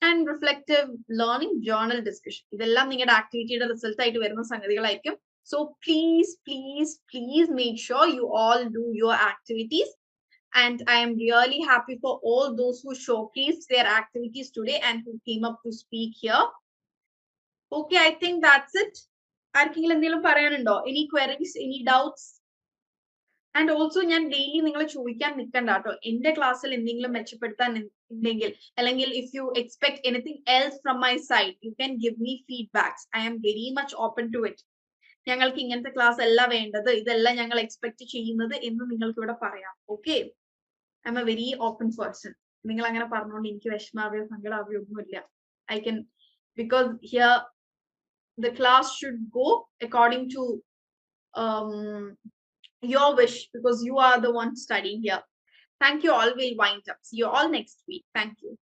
and reflective learning, journal discussion. ഇതെല്ലാം നിങ്ങളുടെ ആക്ടിവിറ്റിയുടെ result ആയിട്ട് വരുന്ന സംഗതികളായിരിക്കും. So please make sure you all do your activities. And I am really happy for all those who showcased their activities today and who came up to speak here. Okay, I think that's it. ആർക്കെങ്കിലും എന്തെങ്കിലും പറയാനുണ്ടോ? Any queries, any doubts? And also ഞാൻ daily നിങ്ങൾ ചോദിക്കാൻ നിൽക്കണ്ട കേട്ടോ. എന്റെ ക്ലാസ്സിൽ എന്തെങ്കിലും മെച്ചപ്പെടുത്താൻ ഉണ്ടെങ്കിൽ അല്ലെങ്കിൽ if you expect anything else from my side, you can give me feedbacks. I am very much open to it. ഞങ്ങൾക്ക് ഇങ്ങനത്തെ ക്ലാസ് അല്ല വേണ്ടത്, ഇതെല്ലാം ഞങ്ങൾ എക്സ്പെക്ട് ചെയ്യുന്നത് എന്ന് നിങ്ങൾക്ക് ഇവിടെ പറയാം. Okay, I'm a very open person. നിങ്ങൾ അങ്ങനെ പറഞ്ഞുകൊണ്ട് എനിക്ക് വിഷമാവയോ സങ്കടാവയോ ഒന്നുമില്ല. I can, because here the class should go according to your wish, because you are the one studying here. Thank you all. We'll wind up. See you all next week. Thank you.